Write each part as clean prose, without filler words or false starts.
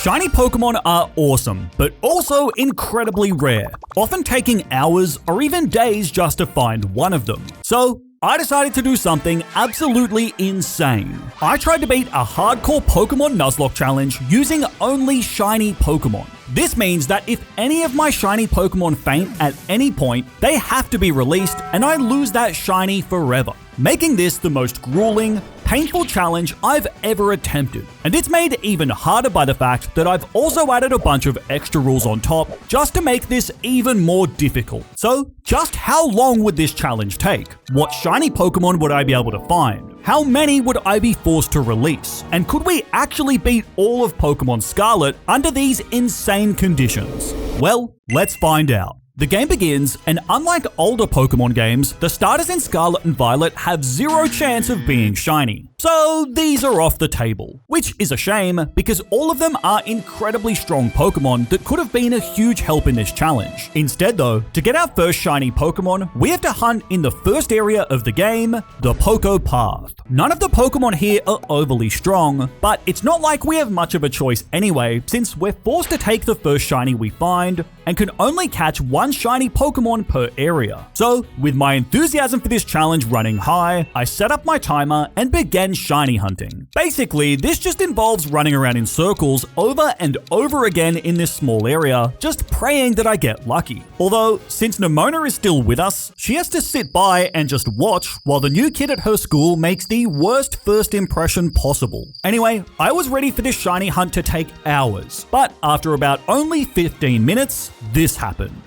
Shiny Pokemon are awesome, but also incredibly rare, often taking hours or even days just to find one of them. So, I decided to do something absolutely insane. I tried to beat a hardcore Pokemon Nuzlocke challenge using only shiny Pokemon. This means that if any of my shiny Pokemon faint at any point, they have to be released and I lose that shiny forever, making this the most grueling, painful challenge I've ever attempted. And it's made even harder by the fact that I've also added a bunch of extra rules on top just to make this even more difficult. So, just how long would this challenge take? What shiny Pokemon would I be able to find? How many would I be forced to release? And could we actually beat all of Pokemon Scarlet under these insane conditions? Well, let's find out. The game begins, and unlike older Pokemon games, the starters in Scarlet and Violet have zero chance of being shiny. So these are off the table, which is a shame because all of them are incredibly strong Pokemon that could have been a huge help in this challenge. Instead though, to get our first shiny Pokemon, we have to hunt in the first area of the game, the Poké Path. None of the Pokemon here are overly strong, but it's not like we have much of a choice anyway, since we're forced to take the first shiny we find and can only catch one shiny Pokemon per area. So, with my enthusiasm for this challenge running high, I set up my timer and began shiny hunting. Basically, this just involves running around in circles over and over again in this small area, just praying that I get lucky. Although, since Nemona is still with us, she has to sit by and just watch while the new kid at her school makes the worst first impression possible. Anyway, I was ready for this shiny hunt to take hours, but after about only 15 minutes, this happened.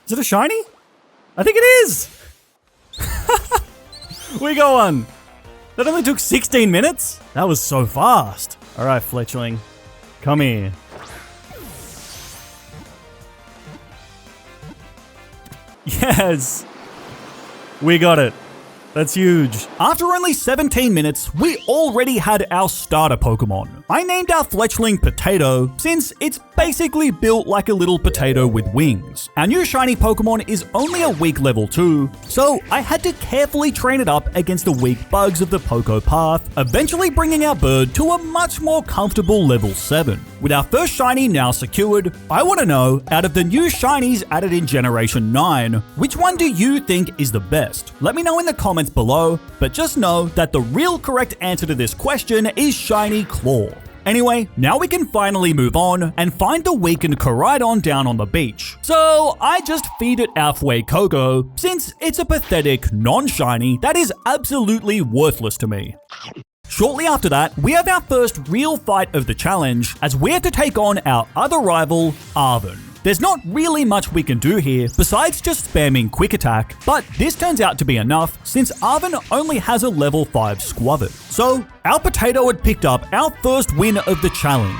Is it a shiny? I think it is! We go on! That only took 16 minutes? That was so fast. Alright, Fletchling. Come here. Yes! We got it. That's huge. After only 17 minutes, we already had our starter Pokemon. I named our Fletchling Potato since it's basically built like a little potato with wings. Our new shiny Pokemon is only a weak level 2, so I had to carefully train it up against the weak bugs of the Poké Path, eventually bringing our bird to a much more comfortable level 7. With our first shiny now secured, I want to know, out of the new shinies added in Generation 9, which one do you think is the best? Let me know in the comments below, but just know that the real correct answer to this question is Shiny Claw. Anyway, now we can finally move on and find the weakened Koraidon down on the beach. So I just feed it our Fuecoco, since it's a pathetic non-shiny that is absolutely worthless to me. Shortly after that, we have our first real fight of the challenge, as we have to take on our other rival, Arven. There's not really much we can do here besides just spamming Quick Attack, but this turns out to be enough since Arven only has a level 5 Squavit. So, our potato had picked up our first win of the challenge.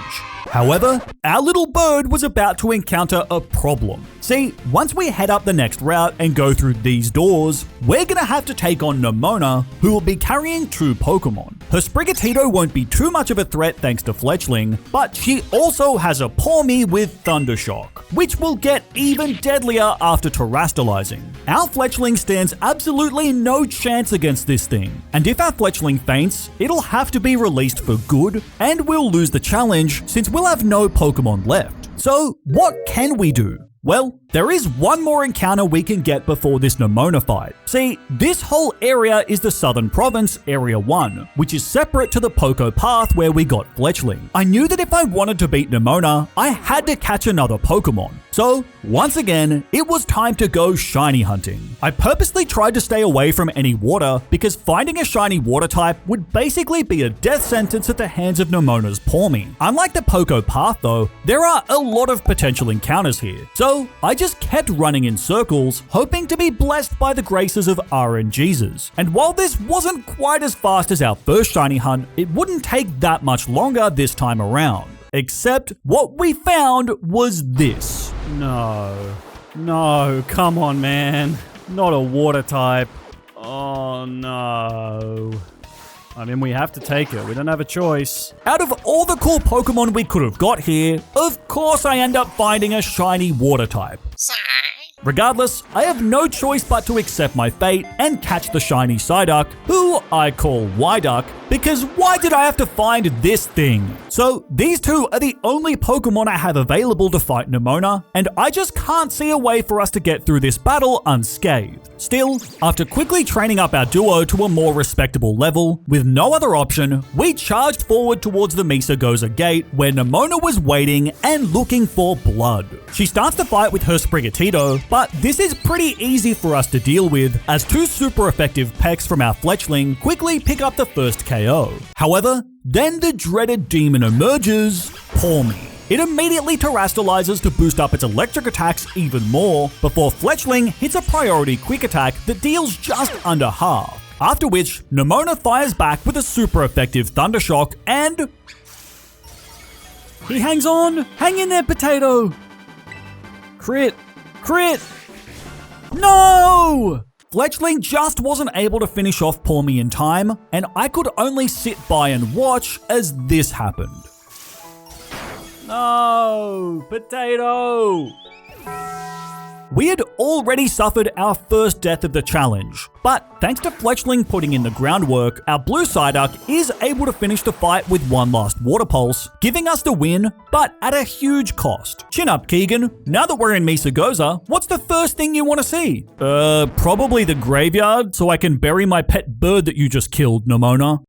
However, our little bird was about to encounter a problem. See, once we head up the next route and go through these doors, we're gonna have to take on Nemona, who will be carrying 2 Pokemon. Her Sprigatito won't be too much of a threat thanks to Fletchling, but she also has a Pawmi with Thundershock, which will get even deadlier after terastallizing. Our Fletchling stands absolutely no chance against this thing, and if our Fletchling faints, it'll have to be released for good, and we'll lose the challenge since we'll have no Pokemon left. So, what can we do? Well, there is one more encounter we can get before this Nemona fight. See, this whole area is the Southern Province, Area 1, which is separate to the Poké Path where we got Fletchling. I knew that if I wanted to beat Nemona, I had to catch another Pokemon. So, once again, it was time to go shiny hunting. I purposely tried to stay away from any water because finding a shiny water type would basically be a death sentence at the hands of Nemona's Pawmi. Unlike the Poké Path though, there are a lot of potential encounters here. So, I just kept running in circles, hoping to be blessed by the graces of RNGesus. And while this wasn't quite as fast as our first shiny hunt, it wouldn't take that much longer this time around. Except what we found was this. No, come on man. Not a water type. Oh no. I mean, we have to take it. We don't have a choice. Out of all the cool Pokemon we could have got here, of course I end up finding a shiny water type. Regardless, I have no choice but to accept my fate and catch the shiny Psyduck, who I call Wyduck, because why did I have to find this thing? So these two are the only Pokemon I have available to fight Nemona, and I just can't see a way for us to get through this battle unscathed. Still, after quickly training up our duo to a more respectable level, with no other option, we charged forward towards the Misagoza gate where Nemona was waiting and looking for blood. She starts the fight with her Sprigatito, but this is pretty easy for us to deal with, as two super effective pecks from our Fletchling quickly pick up the first KO. However, then the dreaded demon emerges, Pawmi. It immediately terastallizes to boost up its electric attacks even more, before Fletchling hits a priority quick attack that deals just under half. After which, Nemona fires back with a super effective Thunder Shock and... he hangs on! Hang in there, Potato! Crit! Crit! No! Fletchling just wasn't able to finish off Pawmi in time, and I could only sit by and watch as this happened. No! Potato! We had already suffered our first death of the challenge, but thanks to Fletchling putting in the groundwork, our blue Psyduck is able to finish the fight with one last Water Pulse, giving us the win, but at a huge cost. Chin up, Keegan. Now that we're in Misagoza, what's the first thing you want to see? Probably the graveyard, so I can bury my pet bird that you just killed, Nemona.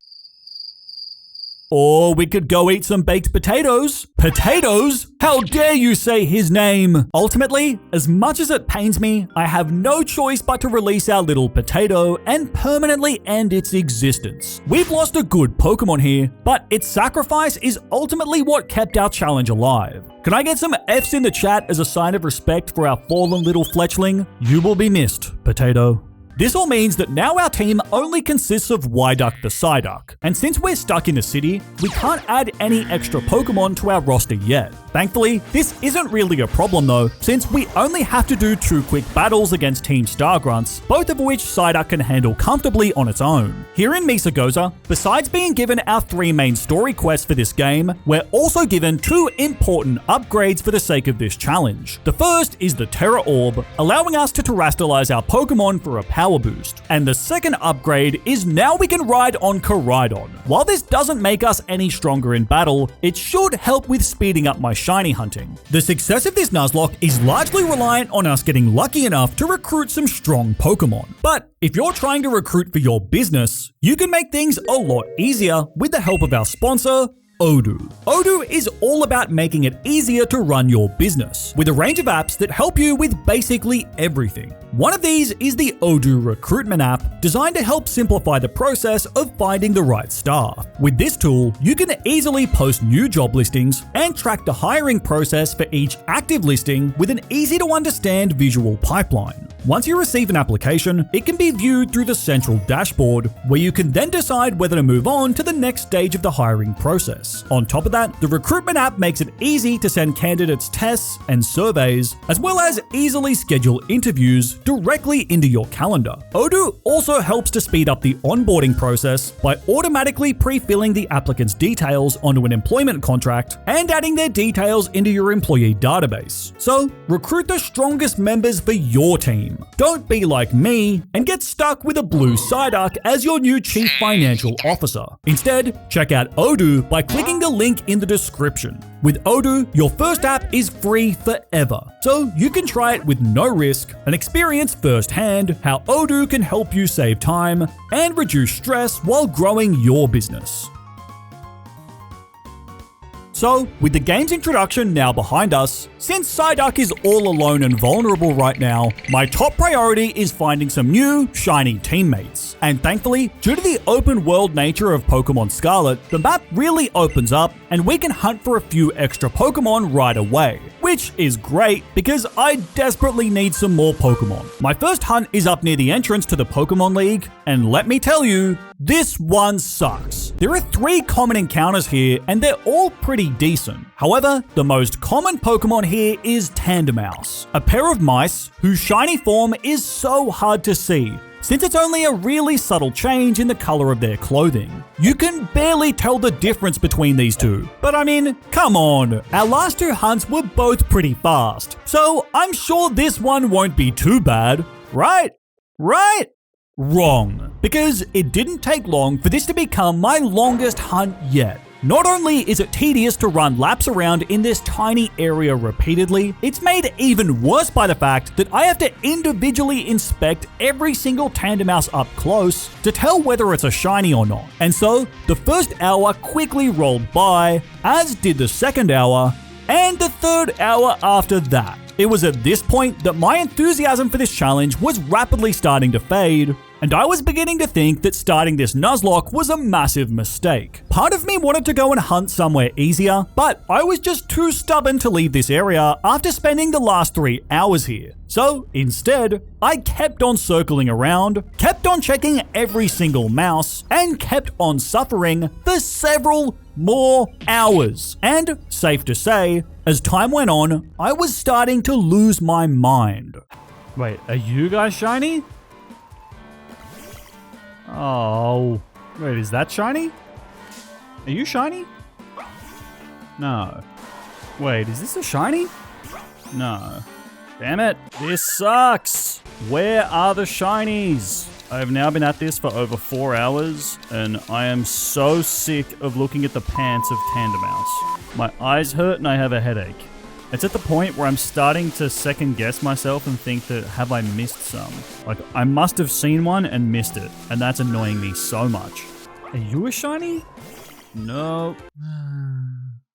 Or we could go eat some baked potatoes. Potatoes? How dare you say his name? Ultimately, as much as it pains me, I have no choice but to release our little potato and permanently end its existence. We've lost a good Pokemon here, but its sacrifice is ultimately what kept our challenge alive. Can I get some Fs in the chat as a sign of respect for our fallen little Fletchling? You will be missed, Potato. This all means that now our team only consists of Wyduck the Psyduck, and since we're stuck in the city, we can't add any extra Pokemon to our roster yet. Thankfully, this isn't really a problem though, since we only have to do 2 quick battles against Team Stargrunts, both of which Psyduck can handle comfortably on its own. Here in Misagoza, besides being given our 3 main story quests for this game, we're also given 2 important upgrades for the sake of this challenge. The first is the Terra Orb, allowing us to terastallize our Pokemon for a power boost. And the second upgrade is now we can ride on Koraidon. While this doesn't make us any stronger in battle, it should help with speeding up my shiny hunting. The success of this Nuzlocke is largely reliant on us getting lucky enough to recruit some strong Pokemon. But if you're trying to recruit for your business, you can make things a lot easier with the help of our sponsor, Odoo. Odoo is all about making it easier to run your business, with a range of apps that help you with basically everything. One of these is the Odoo Recruitment app, designed to help simplify the process of finding the right staff. With this tool, you can easily post new job listings and track the hiring process for each active listing with an easy to understand visual pipeline. Once you receive an application, it can be viewed through the central dashboard, where you can then decide whether to move on to the next stage of the hiring process. On top of that, the recruitment app makes it easy to send candidates tests and surveys, as well as easily schedule interviews directly into your calendar. Odoo also helps to speed up the onboarding process by automatically pre-filling the applicant's details onto an employment contract and adding their details into your employee database. So, recruit the strongest members for your team. Don't be like me and get stuck with a blue Psyduck as your new chief financial officer. Instead, check out Odoo by clicking the link in the description. With Odoo, your first app is free forever, so you can try it with no risk and experience firsthand how Odoo can help you save time and reduce stress while growing your business. So, with the game's introduction now behind us, since Psyduck is all alone and vulnerable right now, my top priority is finding some new, shiny teammates. And thankfully, due to the open world nature of Pokemon Scarlet, the map really opens up and we can hunt for a few extra Pokemon right away. Which is great because I desperately need some more Pokemon. My first hunt is up near the entrance to the Pokemon League, and let me tell you, this one sucks. There are 3 common encounters here and they're all pretty decent. However, the most common Pokemon here is Tandemaus, a pair of mice whose shiny form is so hard to see. since it's only a really subtle change in the color of their clothing. You can barely tell the difference between these two. But I mean, come on, our last two hunts were both pretty fast, so I'm sure this one won't be too bad, right? Right? Wrong, because it didn't take long for this to become my longest hunt yet. Not only is it tedious to run laps around in this tiny area repeatedly, it's made even worse by the fact that I have to individually inspect every single Tandemaus up close to tell whether it's a shiny or not. And so, the first hour quickly rolled by, as did the second hour, and the third hour after that. It was at this point that my enthusiasm for this challenge was rapidly starting to fade, and I was beginning to think that starting this Nuzlocke was a massive mistake. Part of me wanted to go and hunt somewhere easier, but I was just too stubborn to leave this area after spending the last 3 hours here. So instead, I kept on circling around, kept on checking every single mouse, and kept on suffering for several more hours. And safe to say, as time went on, I was starting to lose my mind. Wait, are you guys shiny? Oh, wait, is that shiny? Are you shiny? No. Wait, is this a shiny? No. Damn it, this sucks. Where are the shinies? I have now been at this for over 4 hours, and I am so sick of looking at the pants of Tandemaus. My eyes hurt and I have a headache. It's at the point where I'm starting to second guess myself and think that have I missed some? Like, I must have seen one and missed it, and that's annoying me so much. Are you a shiny? No.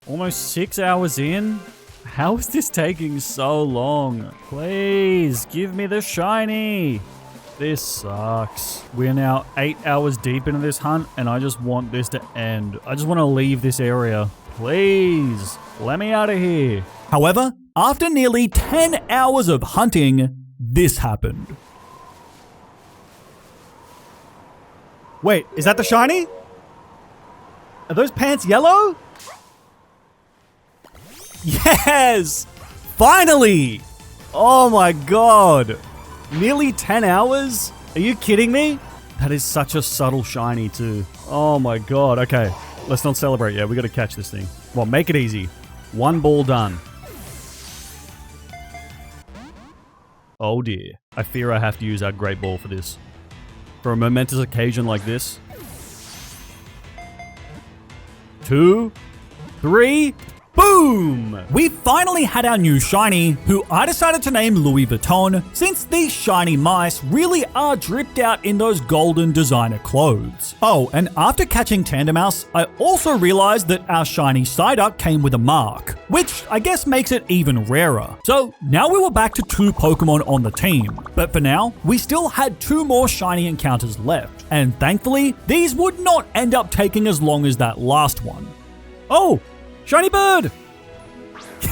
Almost 6 hours in? How is this taking so long? Please, give me the shiny. This sucks. We're now 8 hours deep into this hunt, and I just want this to end. I just want to leave this area. Please, let me out of here. However, after nearly 10 hours of hunting, this happened. Wait, is that the shiny? Are those pants yellow? Yes! Finally! Oh my god. Nearly 10 hours? Are you kidding me? That is such a subtle shiny too. Oh my god. Okay, let's not celebrate yet. We gotta catch this thing. Well, make it easy. 1 ball done. Oh dear. I fear I have to use our great ball for this. For a momentous occasion like this. 2, 3, boom! We finally had our new shiny, who I decided to name Louis Vuitton, since these shiny mice really are dripped out in those golden designer clothes. Oh, and after catching Tandemaus, I also realized that our shiny Psyduck came with a mark, which I guess makes it even rarer. So now we were back to 2 Pokemon on the team, but for now, we still had 2 more shiny encounters left, and thankfully, these would not end up taking as long as that last one. Oh! Shiny bird!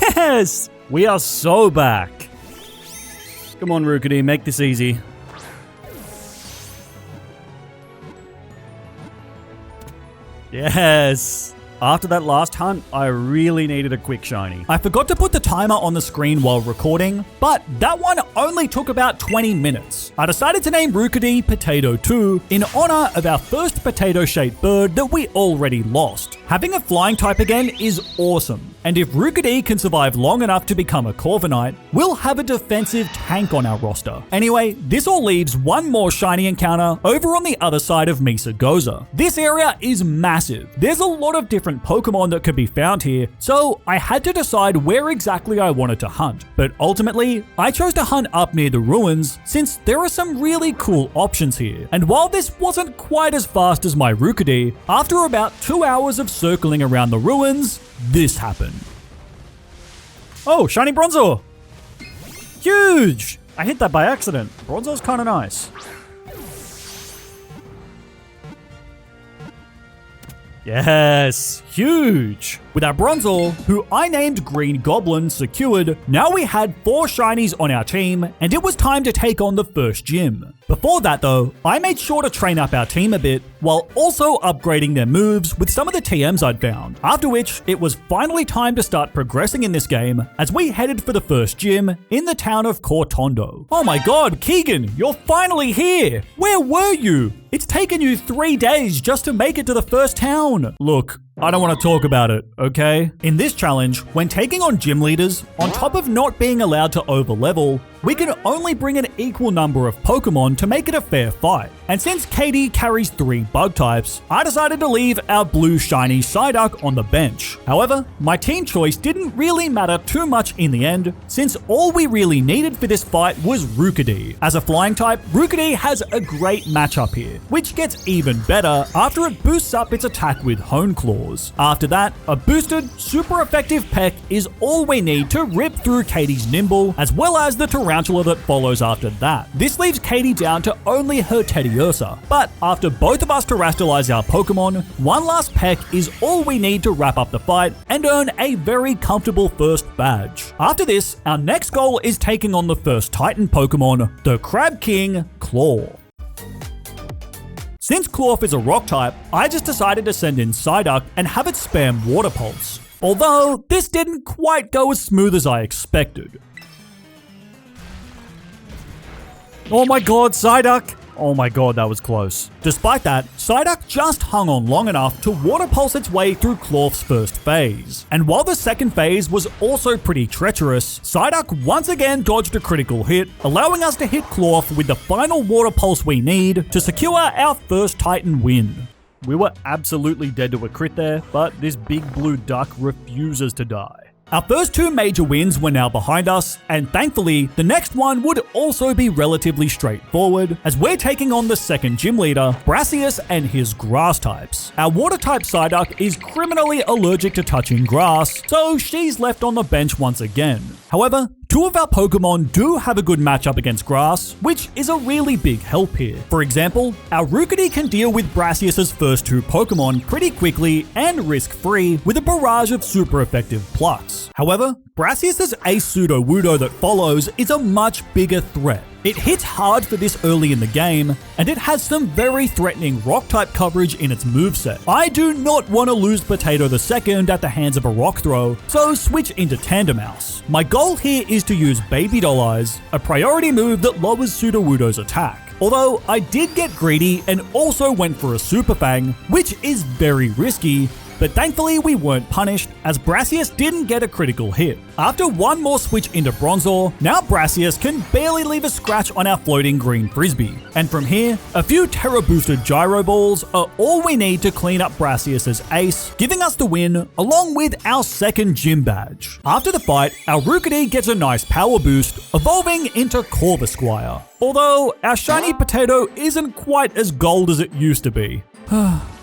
Yes! We are so back. Come on, Rookity, make this easy. Yes! After that last hunt, I really needed a quick shiny. I forgot to put the timer on the screen while recording, but that one only took about 20 minutes. I decided to name Rookity Potato 2 in honor of our first potato-shaped bird that we already lost. Having a flying type again is awesome, and if Rookity can survive long enough to become a Corviknight, we'll have a defensive tank on our roster. Anyway, this all leaves 1 more shiny encounter over on the other side of Mesagoza. This area is massive. There's a lot of different Pokemon that could be found here, so I had to decide where exactly I wanted to hunt. But ultimately, I chose to hunt up near the ruins since there are some really cool options here. And while this wasn't quite as fast as my Rookity, after about 2 hours of circling around the ruins, this happened. Oh, shiny Bronzor! Huge! I hit that by accident. Bronzor's kinda nice. Yes, huge. With our Bronzor, who I named Green Goblin, secured, now we had 4 shinies on our team, and it was time to take on the first gym. Before that though, I made sure to train up our team a bit, while also upgrading their moves with some of the TMs I'd found. After which, it was finally time to start progressing in this game, as we headed for the first gym in the town of Cortondo. Oh my god, Keegan, you're finally here! Where were you? It's taken you 3 days just to make it to the first town. Look, I don't want to talk about it, okay? In this challenge, when taking on gym leaders, on top of not being allowed to overlevel, we can only bring an equal number of Pokemon to make it a fair fight. And since Katie carries 3 bug types, I decided to leave our blue shiny Psyduck on the bench. However, my team choice didn't really matter too much in the end, since all we really needed for this fight was Rookidee. As a flying type, Rookidee has a great matchup here, which gets even better after it boosts up its attack with Hone Claws. After that, a boosted, super effective Peck is all we need to rip through Katie's Nimble, as well as the Tarantula that follows after that. This leaves Katie down to only her Teddiursa, but after both of us terrestrialize our Pokemon, one last Peck is all we need to wrap up the fight and earn a very comfortable first badge. After this, our next goal is taking on the first Titan Pokemon, the Crab King, Claw. Since Clawf is a rock type, I just decided to send in Psyduck and have it spam Water Pulse. Although, this didn't quite go as smooth as I expected. Oh my god, Psyduck! Oh my god, that was close. Despite that, Psyduck just hung on long enough to Water Pulse its way through Clawf's first phase. And while the second phase was also pretty treacherous, Psyduck once again dodged a critical hit, allowing us to hit Clawf with the final Water Pulse we need to secure our first Titan win. We were absolutely dead to a crit there, but this big blue duck refuses to die. Our first 2 major wins were now behind us, and thankfully, the next one would also be relatively straightforward, as we're taking on the second gym leader, Brassius, and his grass types. Our water type Psyduck is criminally allergic to touching grass, so she's left on the bench once again. However, 2 of our Pokemon do have a good matchup against grass, which is a really big help here. For example, our Rookidee can deal with Brassius's first 2 Pokemon pretty quickly and risk-free with a barrage of super effective plucks. However, Brassius's Ace Sudowoodo that follows is a much bigger threat. It hits hard for this early in the game, and it has some very threatening rock-type coverage in its moveset. I do not want to lose Potato the Second at the hands of a rock throw, so switch into Tandemaus. My goal here is to use Baby Doll Eyes, a priority move that lowers Sudowoodo's attack. Although I did get greedy and also went for a Super Fang, which is very risky, but thankfully we weren't punished as Brassius didn't get a critical hit. After one more switch into Bronzor, now Brassius can barely leave a scratch on our floating green frisbee. And from here, a few Terra boosted Gyro Balls are all we need to clean up Brassius's ace, giving us the win along with our second gym badge. After the fight, our Rookidee gets a nice power boost, evolving into Corvisquire. Although our shiny Potato isn't quite as gold as it used to be.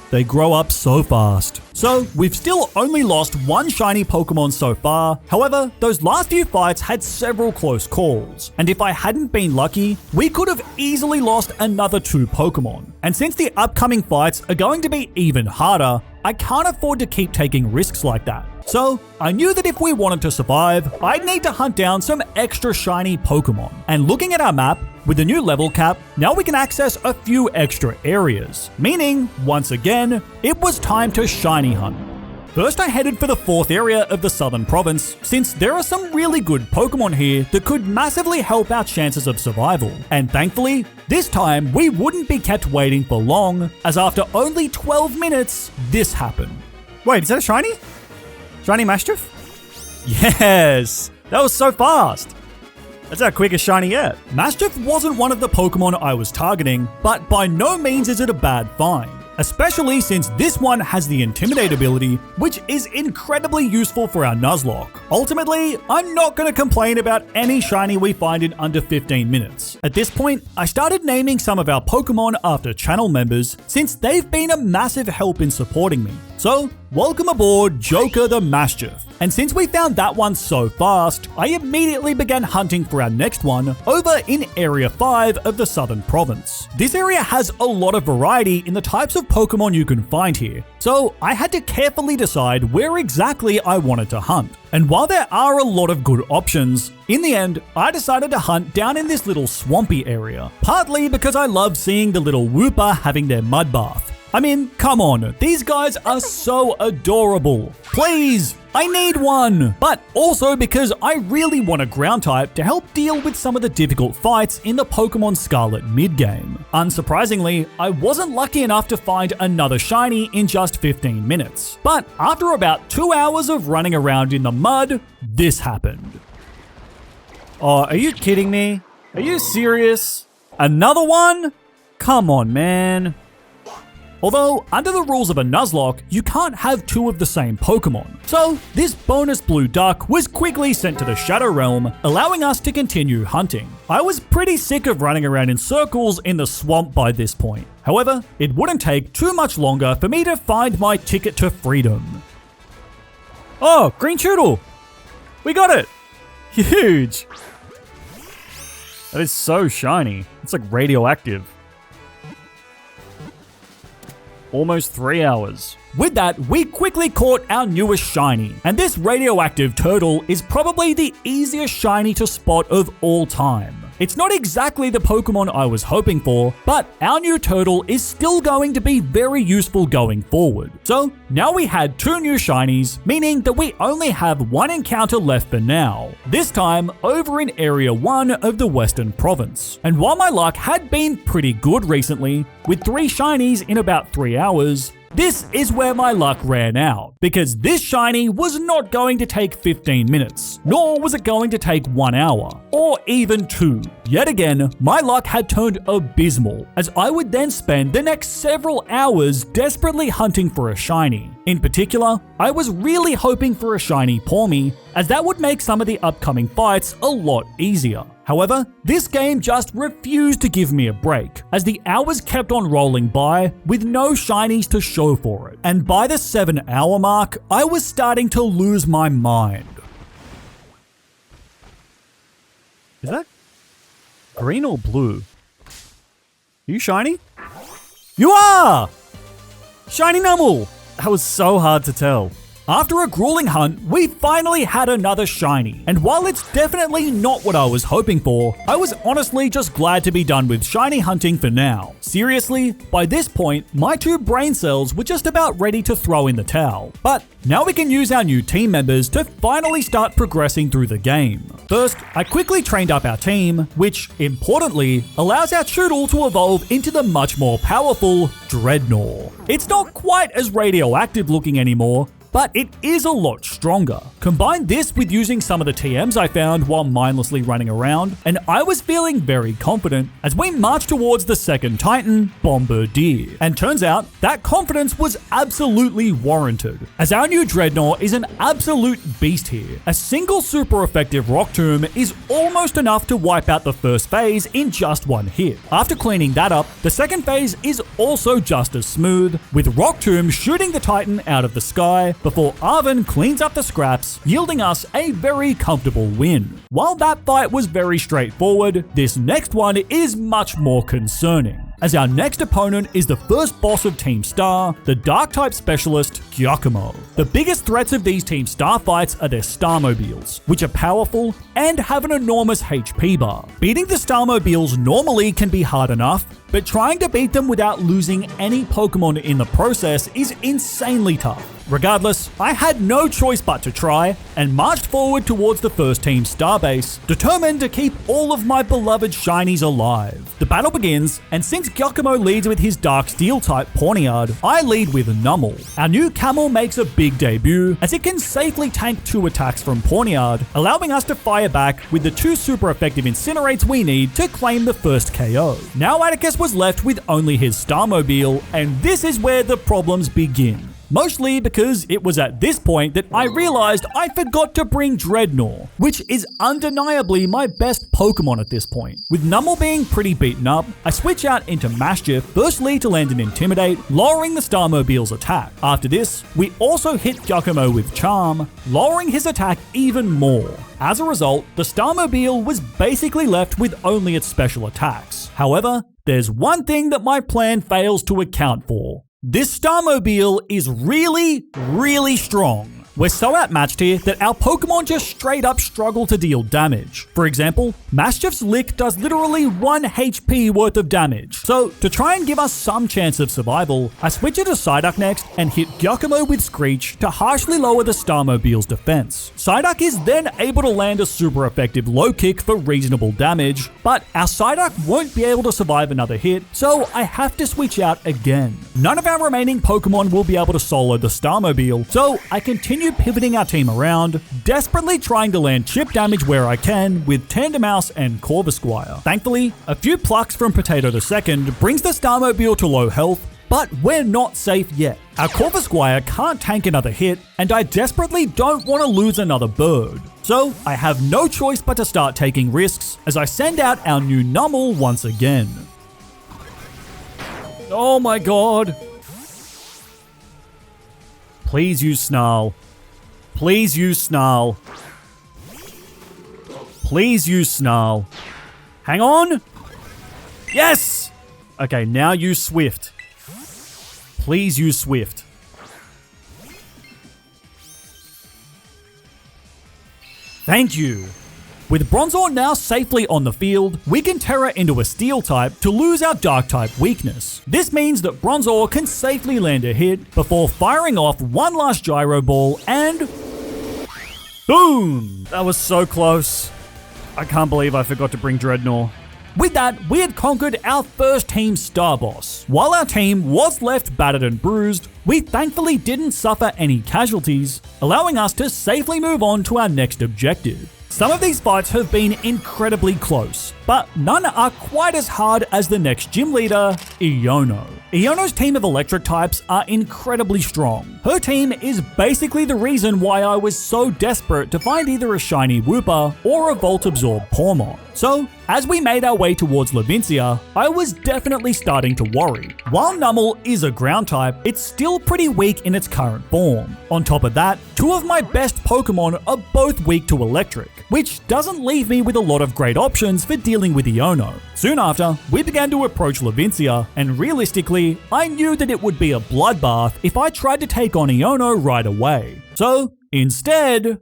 They grow up so fast. So, we've still only lost 1 shiny Pokemon so far. However, those last few fights had several close calls. And if I hadn't been lucky, we could have easily lost another 2 Pokemon. And since the upcoming fights are going to be even harder, I can't afford to keep taking risks like that. So, I knew that if we wanted to survive, I'd need to hunt down some extra shiny Pokemon. And looking at our map, with the new level cap, now we can access a few extra areas. Meaning, once again, it was time to shiny hunt. First, I headed for the 4th area of the Southern Province, since there are some really good Pokemon here that could massively help our chances of survival. And thankfully, this time we wouldn't be kept waiting for long, as after only 12 minutes, this happened. Wait, is that a shiny? Shiny Mastiff? Yes! That was so fast! That's our quickest shiny yet. Mastiff wasn't one of the Pokemon I was targeting, but by no means is it a bad find. Especially since this one has the Intimidate ability, which is incredibly useful for our Nuzlocke. Ultimately, I'm not going to complain about any shiny we find in under 15 minutes. At this point, I started naming some of our Pokemon after channel members since they've been a massive help in supporting me. So, welcome aboard Joker the Mischief. And since we found that one so fast, I immediately began hunting for our next one over in Area 5 of the Southern Province. This area has a lot of variety in the types of Pokemon you can find here, so I had to carefully decide where exactly I wanted to hunt. And while there are a lot of good options, in the end, I decided to hunt down in this little swampy area, partly because I love seeing the little Wooper having their mud bath. I mean, come on, these guys are so adorable. Please, I need one! But also because I really want a ground type to help deal with some of the difficult fights in the Pokemon Scarlet mid-game. Unsurprisingly, I wasn't lucky enough to find another shiny in just 15 minutes. But after about 2 hours of running around in the mud, this happened. Oh, are you kidding me? Are you serious? Another one? Come on, man. Although, under the rules of a Nuzlocke, you can't have two of the same Pokemon. So, this bonus blue duck was quickly sent to the Shadow Realm, allowing us to continue hunting. I was pretty sick of running around in circles in the swamp by this point. However, it wouldn't take too much longer for me to find my ticket to freedom. Oh, green Choodle! We got it! Huge! That is so shiny. It's like radioactive. Almost 3 hours. With that, we quickly caught our newest shiny, and this radioactive turtle is probably the easiest shiny to spot of all time. It's not exactly the Pokemon I was hoping for, but our new turtle is still going to be very useful going forward. So now we had 2 new shinies, meaning that we only have 1 encounter left for now, this time over in Area 1 of the Western Province. And while my luck had been pretty good recently, with 3 shinies in about 3 hours, this is where my luck ran out, because this shiny was not going to take 15 minutes, nor was it going to take 1 hour, or even 2. Yet again, my luck had turned abysmal, as I would then spend the next several hours desperately hunting for a shiny. In particular, I was really hoping for a shiny Pawmi, as that would make some of the upcoming fights a lot easier. However, this game just refused to give me a break, as the hours kept on rolling by with no shinies to show for it. And by the 7-hour mark, I was starting to lose my mind. Is that green or blue? Are you shiny? You are! Shiny Numel! That was so hard to tell. After a grueling hunt, we finally had another shiny, and while it's definitely not what I was hoping for, I was honestly just glad to be done with shiny hunting for now. Seriously, by this point, my 2 brain cells were just about ready to throw in the towel. But now we can use our new team members to finally start progressing through the game. First, I quickly trained up our team, which, importantly, allows our Choodle to evolve into the much more powerful Dreadnought. It's not quite as radioactive looking anymore, but it is a lot stronger. Combine this with using some of the TMs I found while mindlessly running around, and I was feeling very confident as we marched towards the second Titan, Bombardier. And turns out, that confidence was absolutely warranted, as our new Dreadnought is an absolute beast here. A single super effective Rock Tomb is almost enough to wipe out the first phase in just 1 hit. After cleaning that up, the second phase is also just as smooth, with Rock Tomb shooting the Titan out of the sky, before Arven cleans up the scraps, yielding us a very comfortable win. While that fight was very straightforward, this next one is much more concerning, as our next opponent is the first boss of Team Star, the Dark-type specialist, Giacomo. The biggest threats of these Team Star fights are their Starmobiles, which are powerful and have an enormous HP bar. Beating the Starmobiles normally can be hard enough, but trying to beat them without losing any Pokemon in the process is insanely tough. Regardless, I had no choice but to try, and marched forward towards the first Team Starbase, determined to keep all of my beloved shinies alive. The battle begins, and since Giacomo leads with his Dark Steel type Pawniard, I lead with Numel. Our new Camel makes a big debut, as it can safely tank 2 attacks from Pawniard, allowing us to fire back with the 2 super effective Incinerates we need to claim the first KO. Now Atticus was left with only his Starmobile, and this is where the problems begin. Mostly because it was at this point that I realized I forgot to bring Dreadnought, which is undeniably my best Pokemon at this point. With Numel being pretty beaten up, I switch out into Mischief, firstly to land an Intimidate, lowering the Starmobile's attack. After this, we also hit Giacomo with Charm, lowering his attack even more. As a result, the Starmobile was basically left with only its special attacks. However, there's one thing that my plan fails to account for. This Starmobile is really strong. We're so outmatched here that our Pokemon just straight up struggle to deal damage. For example, Mischief's Lick does literally 1 HP worth of damage. So to try and give us some chance of survival, I switch it to Psyduck next and hit Giacomo with Screech to harshly lower the Starmobile's defense. Psyduck is then able to land a super effective low kick for reasonable damage, but our Psyduck won't be able to survive another hit, so I have to switch out again. None of our remaining Pokemon will be able to solo the Starmobile, so I continue pivoting our team around, desperately trying to land chip damage where I can with Tandemaus and Corvisquire. Thankfully, a few plucks from Potato II brings the Starmobile to low health, but we're not safe yet. Our Corvisquire can't tank another hit, and I desperately don't want to lose another bird. So I have no choice but to start taking risks as I send out our new Numel once again. Oh my god. Please use Snarl. Please use Snarl. Please use Snarl. Hang on. Yes! Okay, now use Swift. Please use Swift. Thank you. With Bronzor now safely on the field, we can Terra into a Steel type to lose our Dark type weakness. This means that Bronzor can safely land a hit before firing off one last Gyro Ball and... boom! That was so close. I can't believe I forgot to bring Dreadnought. With that, we had conquered our first team star boss. While our team was left battered and bruised, we thankfully didn't suffer any casualties, allowing us to safely move on to our next objective. Some of these fights have been incredibly close, but none are quite as hard as the next gym leader, Iono. Iono's team of electric types are incredibly strong. Her team is basically the reason why I was so desperate to find either a shiny Wooper or a Volt Absorb Pawmon. So, as we made our way towards Levincia, I was definitely starting to worry. While Numel is a ground type, it's still pretty weak in its current form. On top of that, two of my best Pokemon are both weak to electric, which doesn't leave me with a lot of great options for dealing with Iono. Soon after, we began to approach Levincia, and realistically, I knew that it would be a bloodbath if I tried to take on Iono right away. So, instead...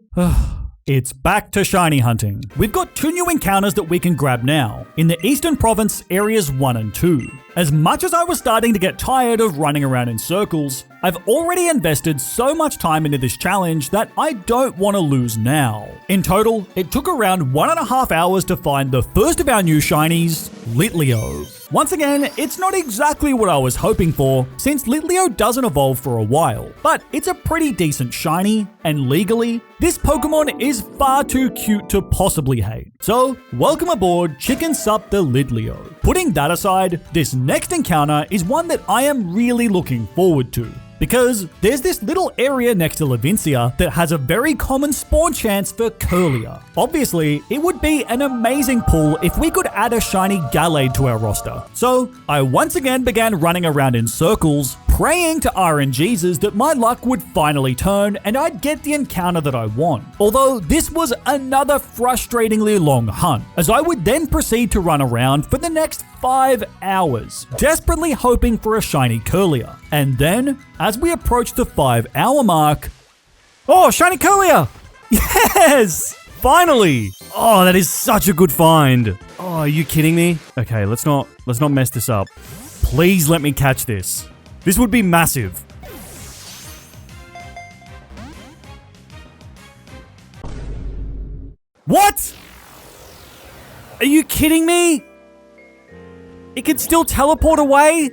it's back to shiny hunting. We've got 2 new encounters that we can grab now, in the Eastern Province Areas 1 and 2. As much as I was starting to get tired of running around in circles, I've already invested so much time into this challenge that I don't want to lose now. In total, it took around 1.5 hours to find the first of our new shinies, Litleo. Once again, it's not exactly what I was hoping for, since Litleo doesn't evolve for a while, but it's a pretty decent shiny, and legally, this Pokemon is far too cute to possibly hate. So, welcome aboard Chicken Sup the Litleo. Putting that aside, this next encounter is one that I am really looking forward to. Because there's this little area next to Levincia that has a very common spawn chance for Curlier. Obviously, it would be an amazing pull if we could add a shiny Gallade to our roster. So, I once again began running around in circles, praying to RNGesus that my luck would finally turn and I'd get the encounter that I want. Although this was another frustratingly long hunt, as I would then proceed to run around for the next 5 hours, desperately hoping for a shiny Curlier. And then, as we approached the 5-hour mark... oh, shiny Curlier! Yes! Finally! Oh, that is such a good find. Oh, are you kidding me? Okay, let's not mess this up. Please let me catch this. This would be massive. What? Are you kidding me? It can still teleport away?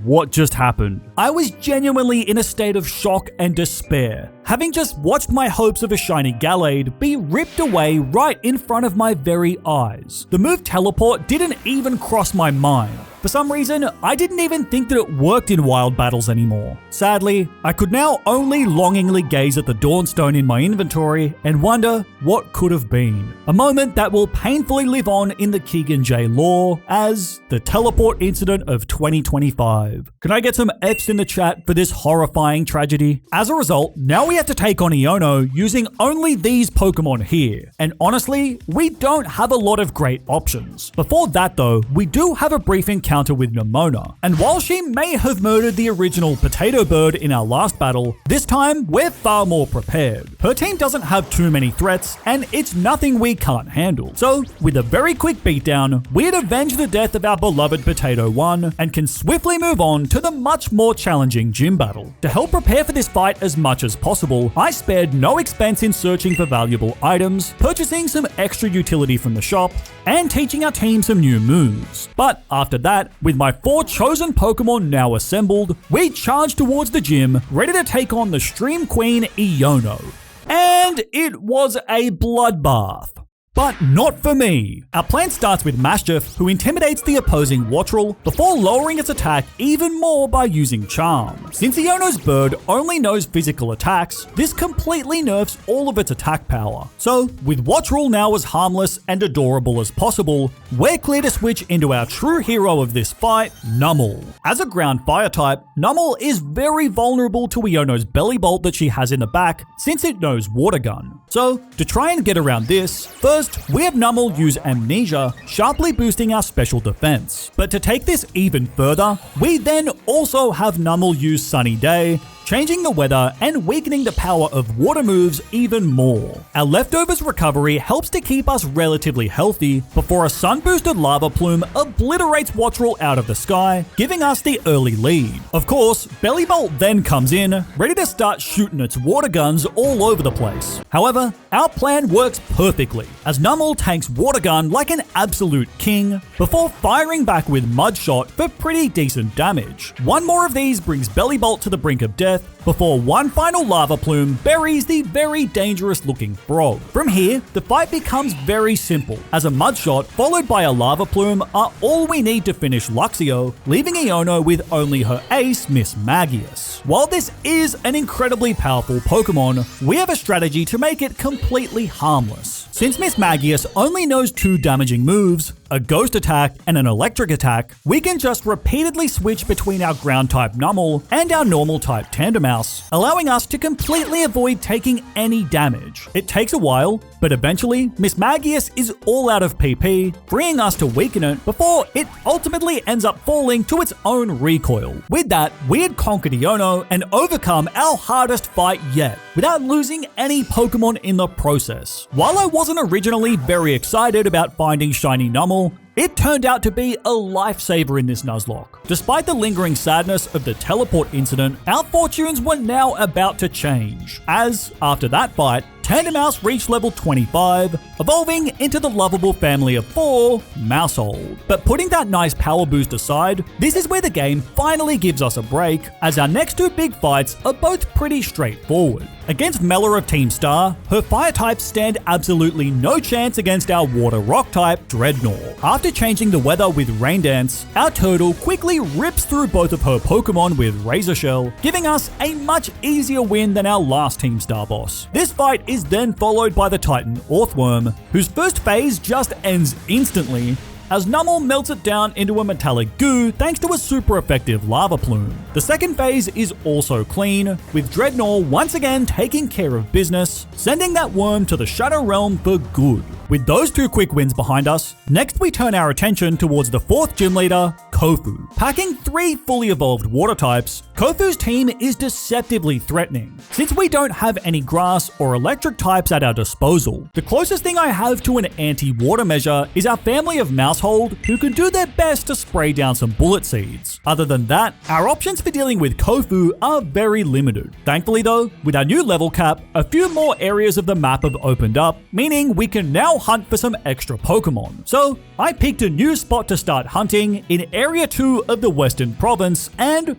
What just happened? I was genuinely in a state of shock and despair, having just watched my hopes of a shiny Gallade be ripped away right in front of my very eyes. The move teleport didn't even cross my mind. For some reason, I didn't even think that it worked in wild battles anymore. Sadly, I could now only longingly gaze at the Dawnstone in my inventory and wonder what could have been. A moment that will painfully live on in the Keegan J lore as the teleport incident of 2025. Can I get some F's in the chat for this horrifying tragedy? As a result, now we have to take on Iono using only these Pokemon here. And honestly, we don't have a lot of great options. Before that though, we do have a brief encounter with Nemona. And while she may have murdered the original Potato Bird in our last battle, this time we're far more prepared. Her team doesn't have too many threats, and it's nothing we can't handle. So, with a very quick beatdown, we'd avenge the death of our beloved Potato 1 and can swiftly move on to the much more challenging gym battle. To help prepare for this fight as much as possible, I spared no expense in searching for valuable items, purchasing some extra utility from the shop, and teaching our team some new moves. But after that, with my 4 chosen Pokemon now assembled, we charged towards the gym, ready to take on the Stream Queen Iono. And it was a bloodbath. But not for me. Our plan starts with Maschiff, who intimidates the opposing Wattrel before lowering its attack even more by using Charm. Since Iono's bird only knows physical attacks, this completely nerfs all of its attack power. So, with Wattrel now as harmless and adorable as possible, we're clear to switch into our true hero of this fight, Numel. As a ground fire type, Numel is very vulnerable to Iono's belly bolt that she has in the back, since it knows Water Gun. So, to try and get around this, first, we have Numel use Amnesia, sharply boosting our special defense. But to take this even further, we then also have Numel use Sunny Day, changing the weather and weakening the power of water moves even more. Our leftovers recovery helps to keep us relatively healthy before a sun-boosted lava plume obliterates Wattrel out of the sky, giving us the early lead. Of course, Bellibolt then comes in, ready to start shooting its water guns all over the place. However, our plan works perfectly, as Numel tanks Water Gun like an absolute king, before firing back with Mud Shot for pretty decent damage. One more of these brings Bellibolt to the brink of death, before one final lava plume buries the very dangerous looking frog. From here, the fight becomes very simple, as a Mud Shot followed by a lava plume are all we need to finish Luxio, leaving Iono with only her ace, Miss Magius. While this is an incredibly powerful Pokemon, we have a strategy to make it completely harmless. Since Miss Magius only knows 2 damaging moves, a ghost attack and an electric attack, we can just repeatedly switch between our ground type Numel and our normal type Tandemaus, allowing us to completely avoid taking any damage. It takes a while, but eventually Miss Magius is all out of PP, freeing us to weaken it before it ultimately ends up falling to its own recoil. With that, we had conquered Iono and overcome our hardest fight yet, without losing any Pokemon in the process. While I wasn't originally very excited about finding Shiny Numel, it turned out to be a lifesaver in this Nuzlocke. Despite the lingering sadness of the teleport incident, our fortunes were now about to change, as, after that fight, Tandemaus reached level 25, evolving into the lovable family of 4, Maushold. But putting that nice power boost aside, this is where the game finally gives us a break, as our next 2 big fights are both pretty straightforward. Against Mela of Team Star, her fire types stand absolutely no chance against our water rock type, Dreadnought. After changing the weather with Rain Dance, our turtle quickly rips through both of her Pokemon with Razor Shell, giving us a much easier win than our last Team Star boss. This fight is then followed by the Titan Orthworm, whose first phase just ends instantly, as Numel melts it down into a metallic goo thanks to a super effective lava plume. The second phase is also clean, with Dreadnought once again taking care of business, sending that worm to the Shadow Realm for good. With those 2 quick wins behind us, next we turn our attention towards the 4th gym leader, Kofu. Packing 3 fully evolved water types, Kofu's team is deceptively threatening, since we don't have any grass or electric types at our disposal. The closest thing I have to an anti-water measure is our family of Maushold, who can do their best to spray down some bullet seeds. Other than that, our options for dealing with Kofu are very limited. Thankfully though, with our new level cap, a few more areas of the map have opened up, meaning we can now hunt for some extra Pokemon. So, I picked a new spot to start hunting in Area 2 of the Western Province and...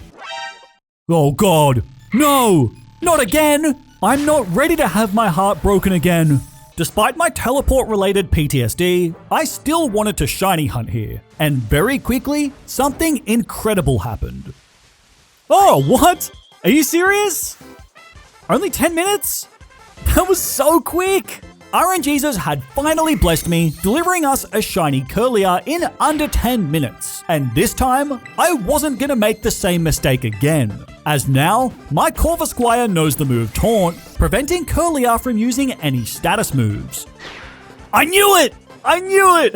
oh god, no! Not again! I'm not ready to have my heart broken again. Despite my teleport-related PTSD, I still wanted to shiny hunt here, and very quickly, something incredible happened. Oh, what? Are you serious? Only 10 minutes? That was so quick! RNGesus had finally blessed me, delivering us a shiny Curlier in under 10 minutes. And this time, I wasn't gonna make the same mistake again, as now, my Corvusquire knows the move Taunt, preventing Curlier from using any status moves. I knew it! I knew it!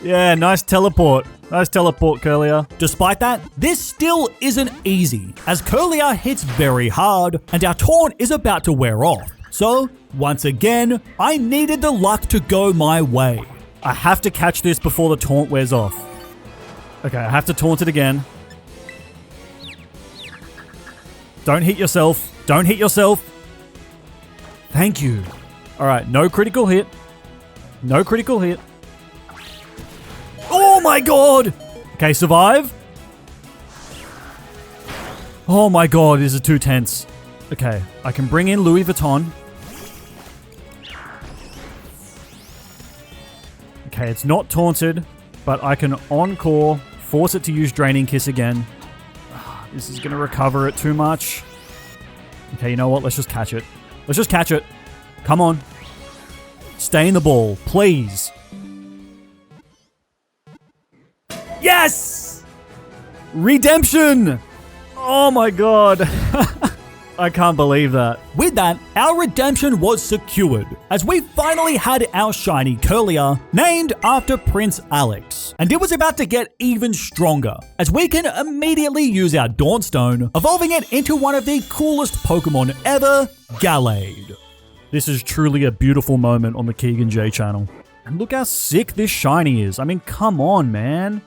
Yeah, nice teleport. Nice teleport, Curlier. Despite that, this still isn't easy, as Curlier hits very hard, and our Taunt is about to wear off. So, once again, I needed the luck to go my way. I have to catch this before the taunt wears off. Okay, I have to taunt it again. Don't hit yourself. Don't hit yourself. Thank you. All right, no critical hit. No critical hit. Oh my god! Okay, survive. Oh my god, this is too tense. Okay, I can bring in Louis Vuitton. Okay, it's not taunted, but I can encore, force it to use Draining Kiss again. This is going to recover it too much. Okay, you know what? Let's just catch it. Let's just catch it. Come on. Stay in the ball, please. Yes! Redemption! Oh my god. I can't believe that. With that, our redemption was secured, as we finally had our shiny Curlier, named after Prince Alex. And it was about to get even stronger, as we can immediately use our Dawnstone, evolving it into one of the coolest Pokemon ever, Gallade. This is truly a beautiful moment on the Keegan J channel. And look how sick this shiny is. I mean, come on, man.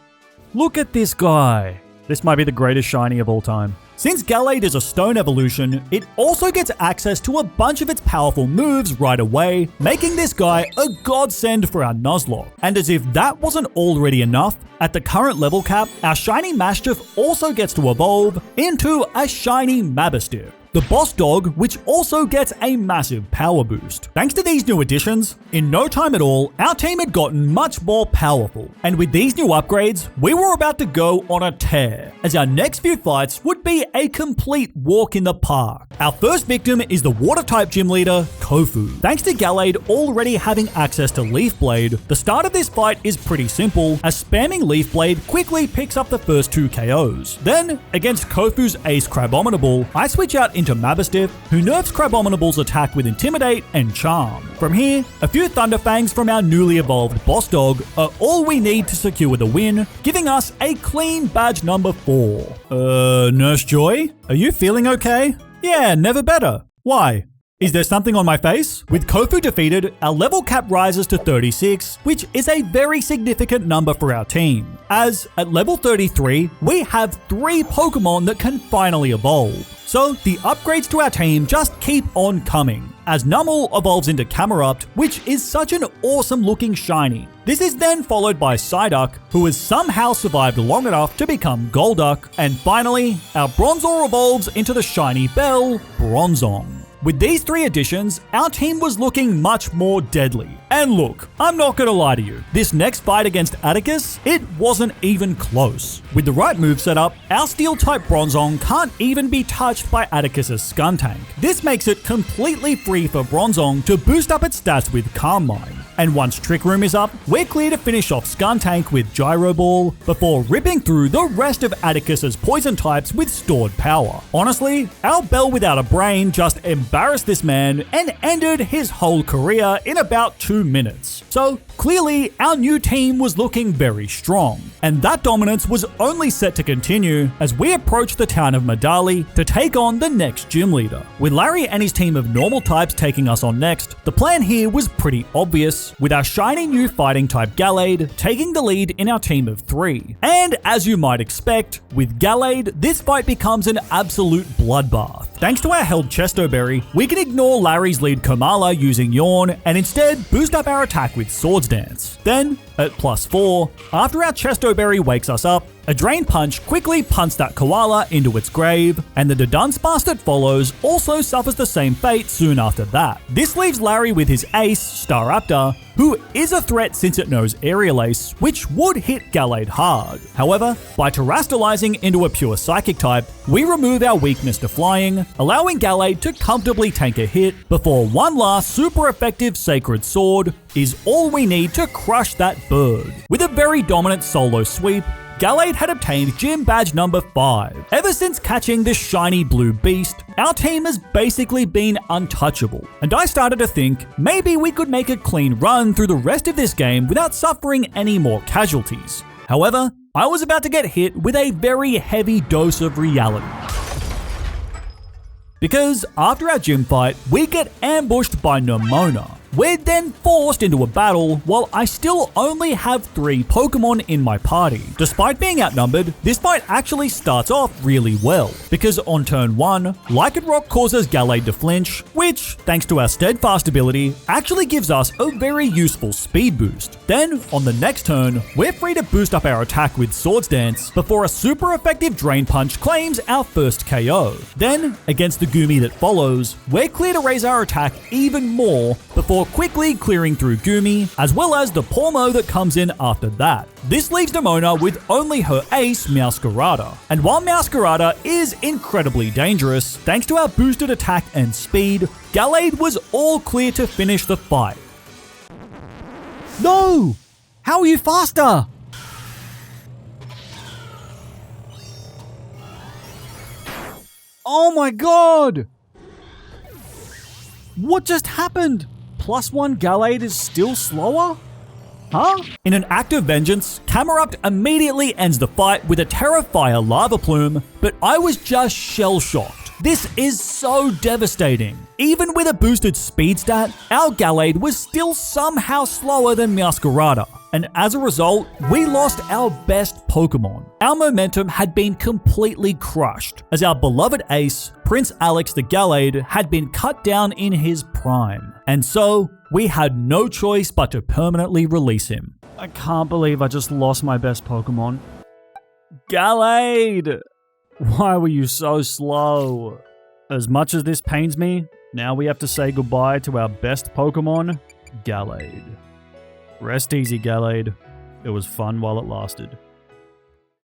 Look at this guy. This might be the greatest shiny of all time. Since Gallade is a stone evolution, it also gets access to a bunch of its powerful moves right away, making this guy a godsend for our Nuzlocke. And as if that wasn't already enough, at the current level cap, our shiny Mastiff also gets to evolve into a shiny Mastiff, the boss dog, which also gets a massive power boost. Thanks to these new additions, in no time at all, our team had gotten much more powerful. And with these new upgrades, we were about to go on a tear, as our next few fights would be a complete walk in the park. Our first victim is the water-type gym leader, Kofu. Thanks to Gallade already having access to Leaf Blade, the start of this fight is pretty simple, as spamming Leaf Blade quickly picks up the first 2 KOs. Then, against Kofu's ace Crabominable, I switch out into Mastiff, who nerfs Crabominable's attack with Intimidate and Charm. From here, a few Thunderfangs from our newly evolved boss dog are all we need to secure the win, giving us a clean badge number 4. Nurse Joy? Are you feeling okay? Yeah, never better. Why? Is there something on my face? With Kofu defeated, our level cap rises to 36, which is a very significant number for our team, as at level 33, we have 3 Pokemon that can finally evolve. So the upgrades to our team just keep on coming, as Numel evolves into Camerupt, which is such an awesome looking shiny. This is then followed by Psyduck, who has somehow survived long enough to become Golduck, and finally, our Bronzor evolves into the shiny Bell, Bronzong. With these 3 additions, our team was looking much more deadly. And look, I'm not gonna lie to you, this next fight against Atticus, it wasn't even close. With the right move setup, our Steel-type Bronzong can't even be touched by Atticus's Skuntank. This makes it completely free for Bronzong to boost up its stats with Calm Mind. And once Trick Room is up, we're clear to finish off Skuntank with Gyro Ball before ripping through the rest of Atticus's poison types with stored power. Honestly, our Bell without a brain just embarrassed this man and ended his whole career in about 2 minutes. So clearly, our new team was looking very strong. And that dominance was only set to continue as we approached the town of Medali to take on the next gym leader. With Larry and his team of normal types taking us on next, the plan here was pretty obvious, with our shiny new fighting type Gallade taking the lead in our team of 3. And as you might expect, with Gallade, this fight becomes an absolute bloodbath. Thanks to our held Chestoberry, we can ignore Larry's lead Komala using Yawn and instead boost up our attack with Swords Dance. Then, at +4, after our Chestoberry wakes us up, A Drain Punch quickly punts that koala into its grave, and the Dunsparce that follows also suffers the same fate soon after that. This leaves Larry with his ace, Staraptor, who is a threat since it knows Aerial Ace, which would hit Gallade hard. However, by terastallizing into a pure Psychic type, we remove our weakness to flying, allowing Gallade to comfortably tank a hit before one last super effective Sacred Sword is all we need to crush that bird. With a very dominant solo sweep, Gallade had obtained Gym Badge number 5. Ever since catching this shiny blue beast, our team has basically been untouchable, and I started to think maybe we could make a clean run through the rest of this game without suffering any more casualties. However, I was about to get hit with a very heavy dose of reality. Because after our gym fight, we get ambushed by Nemona. We're then forced into a battle while I still only have 3 Pokemon in my party. Despite being outnumbered, this fight actually starts off really well, because on turn 1, Lycanroc causes Gallade to flinch, which, thanks to our Steadfast ability, actually gives us a very useful speed boost. Then, on the next turn, we're free to boost up our attack with Swords Dance before a super effective Drain Punch claims our first KO. Then, against the Goomy that follows, we're clear to raise our attack even more before quickly clearing through Goomy, as well as the Pormo that comes in after that. This leaves Nemona with only her ace, Meowscarada. And while Meowscarada is incredibly dangerous, thanks to our boosted attack and speed, Gallade was all clear to finish the fight. No! How are you faster? Oh my god! What just happened? +1 Gallade is still slower? Huh? In an act of vengeance, Camerupt immediately ends the fight with a Terrafire Lava Plume, but I was just shell-shocked. This is so devastating. Even with a boosted speed stat, our Gallade was still somehow slower than Meowscarada, and as a result, we lost our best Pokemon. Our momentum had been completely crushed, as our beloved ace, Prince Alex the Gallade, had been cut down in his prime. And so, we had no choice but to permanently release him. I can't believe I just lost my best Pokemon. Gallade! Why were you so slow? As much as this pains me, now we have to say goodbye to our best Pokemon, Gallade. Rest easy, Gallade. It was fun while it lasted.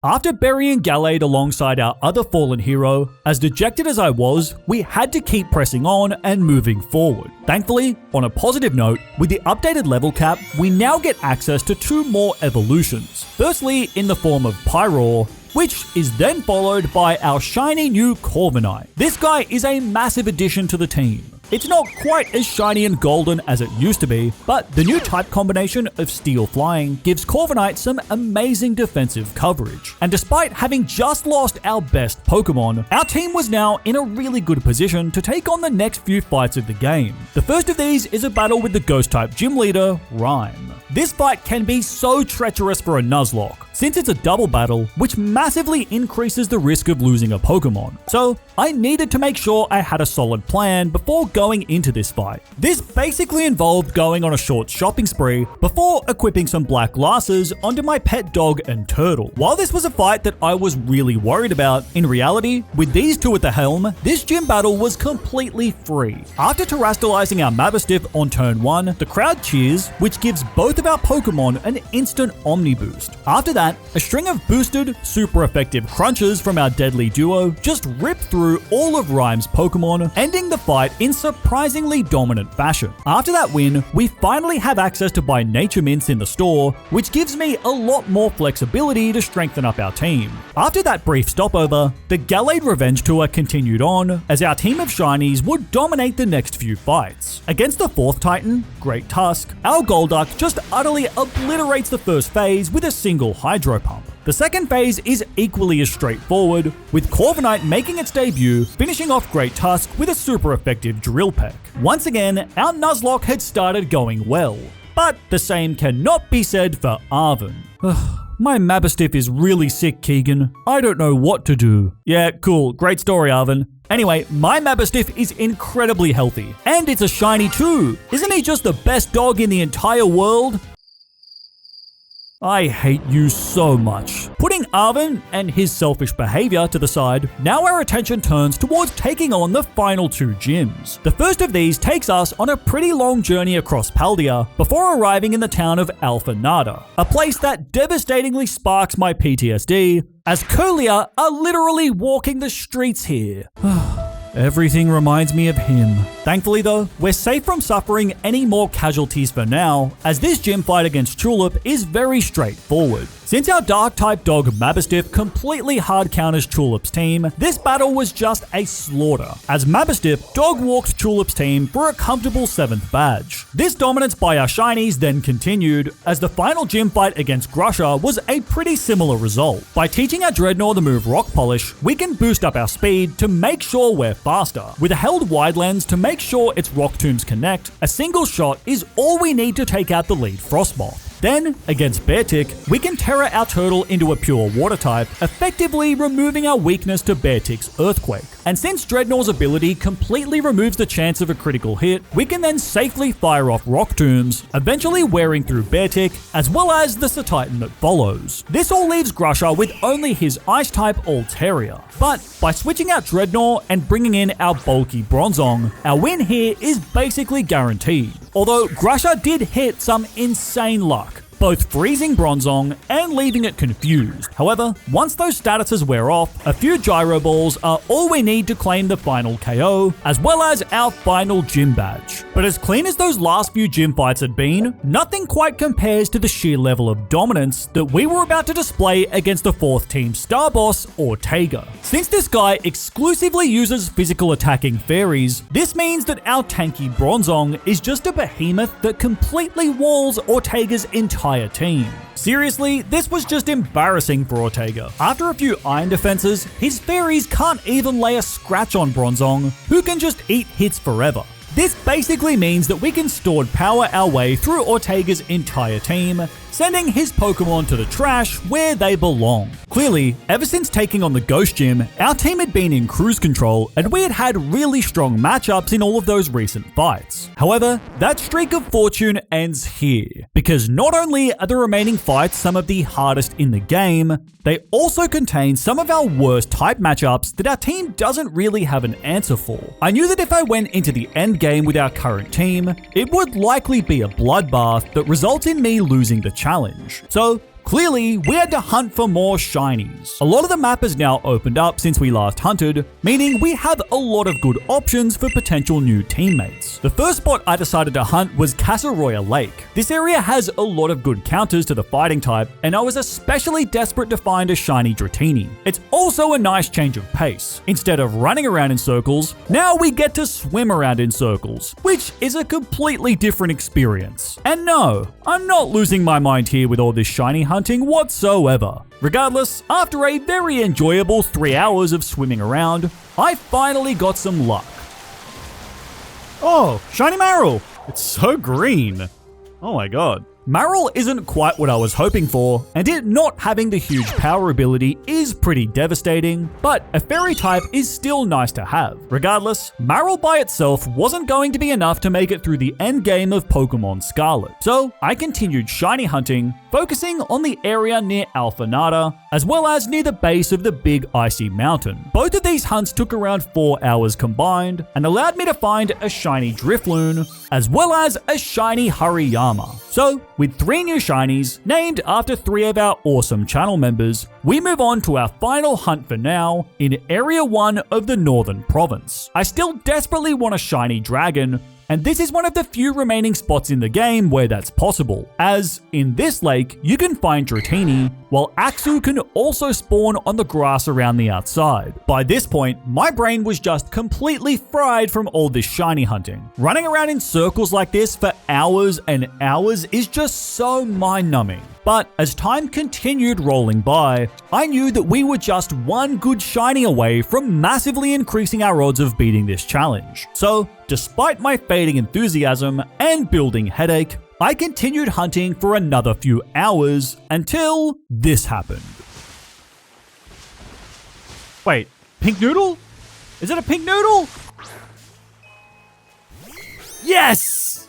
After burying Gallade alongside our other fallen hero, as dejected as I was, we had to keep pressing on and moving forward. Thankfully, on a positive note, with the updated level cap, we now get access to 2 more evolutions. Firstly, in the form of Pyroar, which is then followed by our shiny new Corviknight. This guy is a massive addition to the team. It's not quite as shiny and golden as it used to be, but the new type combination of Steel Flying gives Corviknight some amazing defensive coverage. And despite having just lost our best Pokemon, our team was now in a really good position to take on the next few fights of the game. The first of these is a battle with the Ghost-type gym leader, Rhyme. This fight can be so treacherous for a Nuzlocke, since it's a double battle, which massively increases the risk of losing a Pokemon. So, I needed to make sure I had a solid plan before going into this fight. This basically involved going on a short shopping spree before equipping some black glasses onto my pet dog and turtle. While this was a fight that I was really worried about, in reality, with these 2 at the helm, this gym battle was completely free. After terastallizing our Mabastiff on turn 1, the crowd cheers, which gives both of our Pokemon an instant Omni boost. After that, a string of boosted, super effective crunches from our deadly duo just ripped through all of Rhyme's Pokemon, ending the fight in surprisingly dominant fashion. After that win, we finally have access to buy Nature Mints in the store, which gives me a lot more flexibility to strengthen up our team. After that brief stopover, the Gallade Revenge Tour continued on, as our team of shinies would dominate the next few fights. Against the 4th Titan, Great Tusk, our Golduck just utterly obliterates the first phase with a single Hydro Pump. The second phase is equally as straightforward, with Corviknight making its debut, finishing off Great Tusk with a super effective Drill Peck. Once again, our Nuzlocke had started going well, but the same cannot be said for Arven. My Mabastiff is really sick, Keegan. I don't know what to do. Yeah, cool. Great story, Arven. Anyway, my Mabastiff is incredibly healthy, and it's a shiny too. Isn't he just the best dog in the entire world? I hate you so much. Putting Arvin and his selfish behavior to the side, now our attention turns towards taking on the final 2 gyms. The first of these takes us on a pretty long journey across Paldea before arriving in the town of Alphanada, a place that devastatingly sparks my PTSD, as Curlia are literally walking the streets here. Everything reminds me of him. Thankfully though, we're safe from suffering any more casualties for now, as this gym fight against Tulip is very straightforward. Since our Dark-type dog Mabistiff completely hard counters Tulip's team, this battle was just a slaughter, as Mabistiff dog-walked Tulip's team for a comfortable 7th badge. This dominance by our shinies then continued, as the final gym fight against Grusha was a pretty similar result. By teaching our Dreadnought the move Rock Polish, we can boost up our speed to make sure we're faster. With a held wide lens to make sure its Rock Tombs connect, a single shot is all we need to take out the lead Frostmoth. Then, against Beartick, we can Terra our turtle into a pure water type, effectively removing our weakness to Beartick's Earthquake. And since Dreadnaught's ability completely removes the chance of a critical hit, we can then safely fire off Rock Tombs, eventually wearing through Beartick, as well as the Satitan that follows. This all leaves Grusha with only his Ice-type Altaria. But by switching out Dreadnought and bringing in our bulky Bronzong, our win here is basically guaranteed. Although Grusha did hit some insane luck, both freezing Bronzong and leaving it confused. However, once those statuses wear off, a few Gyro Balls are all we need to claim the final KO, as well as our final gym badge. But as clean as those last few gym fights had been, nothing quite compares to the sheer level of dominance that we were about to display against the 4th team star boss, Ortega. Since this guy exclusively uses physical attacking fairies, this means that our tanky Bronzong is just a behemoth that completely walls Ortega's entire team. Seriously, this was just embarrassing for Ortega. After a few iron defenses, his fairies can't even lay a scratch on Bronzong, who can just eat hits forever. This basically means that we can stored power our way through Ortega's entire team, sending his Pokemon to the trash where they belong. Clearly, ever since taking on the Ghost Gym, our team had been in cruise control and we had had really strong matchups in all of those recent fights. However, that streak of fortune ends here, because not only are the remaining fights some of the hardest in the game, they also contain some of our worst type matchups that our team doesn't really have an answer for. I knew that if I went into the end game with our current team, it would likely be a bloodbath that results in me losing the challenge. So clearly, we had to hunt for more shinies. A lot of the map is now opened up since we last hunted, meaning we have a lot of good options for potential new teammates. The first spot I decided to hunt was Casaroya Lake. This area has a lot of good counters to the fighting type, and I was especially desperate to find a shiny Dratini. It's also a nice change of pace. Instead of running around in circles, now we get to swim around in circles, which is a completely different experience. And no, I'm not losing my mind here with all this shiny hunting whatsoever. Regardless, after a very enjoyable 3 hours of swimming around, I finally got some luck. Oh, shiny Marill! It's so green. Oh my god. Marill isn't quite what I was hoping for, and it not having the huge power ability is pretty devastating, but a fairy type is still nice to have. Regardless, Marill by itself wasn't going to be enough to make it through the end game of Pokemon Scarlet, so I continued shiny hunting, focusing on the area near Alphanada, as well as near the base of the big icy mountain. Both of these hunts took around 4 hours combined, and allowed me to find a shiny Drifloon, as well as a shiny Hariyama. So, with 3 new shinies, named after 3 of our awesome channel members, we move on to our final hunt for now, in Area 1 of the Northern Province. I still desperately want a shiny dragon, and this is one of the few remaining spots in the game where that's possible, as in this lake you can find Dratini, while Axu can also spawn on the grass around the outside. By this point, my brain was just completely fried from all this shiny hunting. Running around in circles like this for hours and hours is just so mind-numbing. But as time continued rolling by, I knew that we were just one good shiny away from massively increasing our odds of beating this challenge. So, despite my fading enthusiasm and building headache, I continued hunting for another few hours until this happened. Wait, pink noodle? Is it a pink noodle? Yes!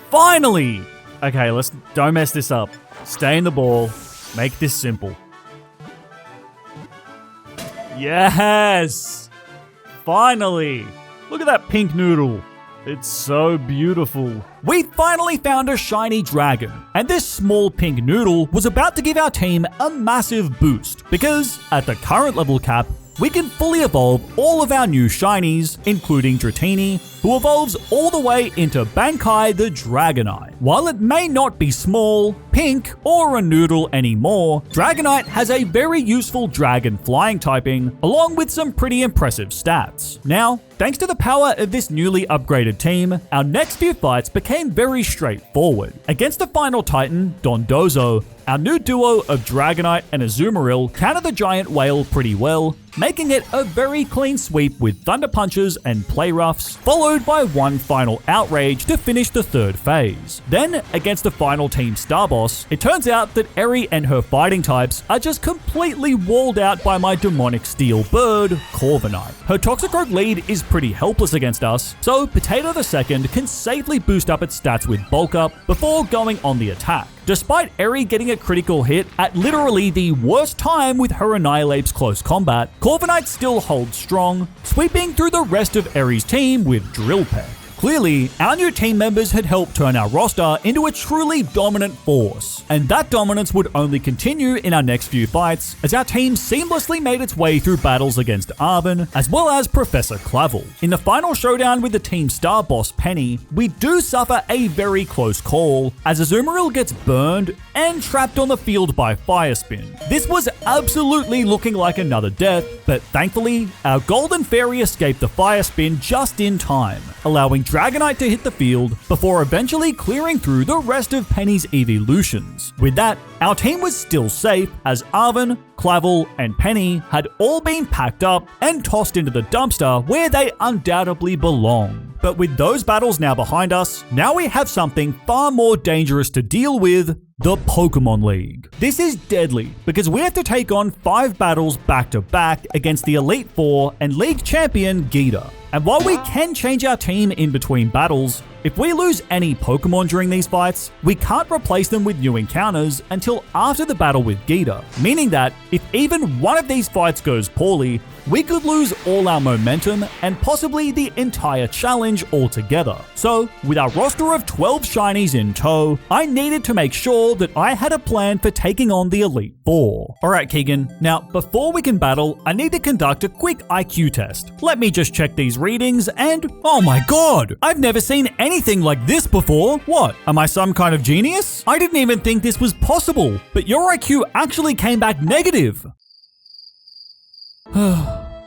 Finally! Okay, don't mess this up. Stay in the ball. Make this simple. Yes! Finally! Look at that pink noodle. It's so beautiful. We finally found a shiny dragon, and this small pink noodle was about to give our team a massive boost, because at the current level cap, we can fully evolve all of our new shinies, including Dratini, who evolves all the way into Bankai the Dragonite. While it may not be small, pink, or a noodle anymore, Dragonite has a very useful dragon flying typing, along with some pretty impressive stats. Now, thanks to the power of this newly upgraded team, our next few fights became very straightforward. Against the final titan, Dondozo, our new duo of Dragonite and Azumarill countered the giant whale pretty well, making it a very clean sweep with Thunder Punches and Play Roughs, followed by one final Outrage to finish the third phase. Then, against the final Team Star Boss, it turns out that Eri and her fighting types are just completely walled out by my demonic steel bird, Corviknight. Her Toxicroak lead is pretty helpless against us, so Potato II can safely boost up its stats with Bulk Up before going on the attack. Despite Eri getting a critical hit at literally the worst time with her Annihilape's close combat, Corviknight still holds strong, sweeping through the rest of Eri's team with Drill Peck. Clearly, our new team members had helped turn our roster into a truly dominant force, and that dominance would only continue in our next few fights as our team seamlessly made its way through battles against Arven, as well as Professor Clavel. In the final showdown with the Team Star boss Penny, we do suffer a very close call, as Azumarill gets burned and trapped on the field by Fire Spin. This was absolutely looking like another death, but thankfully, our Golden Fairy escaped the Fire Spin just in time, allowing Dragonite to hit the field before eventually clearing through the rest of Penny's evolutions. With that, our team was still safe as Arven, Clavel, and Penny had all been packed up and tossed into the dumpster where they undoubtedly belong. But with those battles now behind us, now we have something far more dangerous to deal with: the Pokemon League. This is deadly because we have to take on 5 battles back to back against the Elite Four and League Champion Geeta. And while we can change our team in between battles, if we lose any Pokemon during these fights, we can't replace them with new encounters until after the battle with Geeta, meaning that if even one of these fights goes poorly, we could lose all our momentum and possibly the entire challenge altogether. So, with our roster of 12 shinies in tow, I needed to make sure that I had a plan for taking on the Elite Four. Alright Keegan, now before we can battle, I need to conduct a quick IQ test. Let me just check these readings and oh my god! I've never seen anything like this before! What? Am I some kind of genius? I didn't even think this was possible, but your IQ actually came back negative!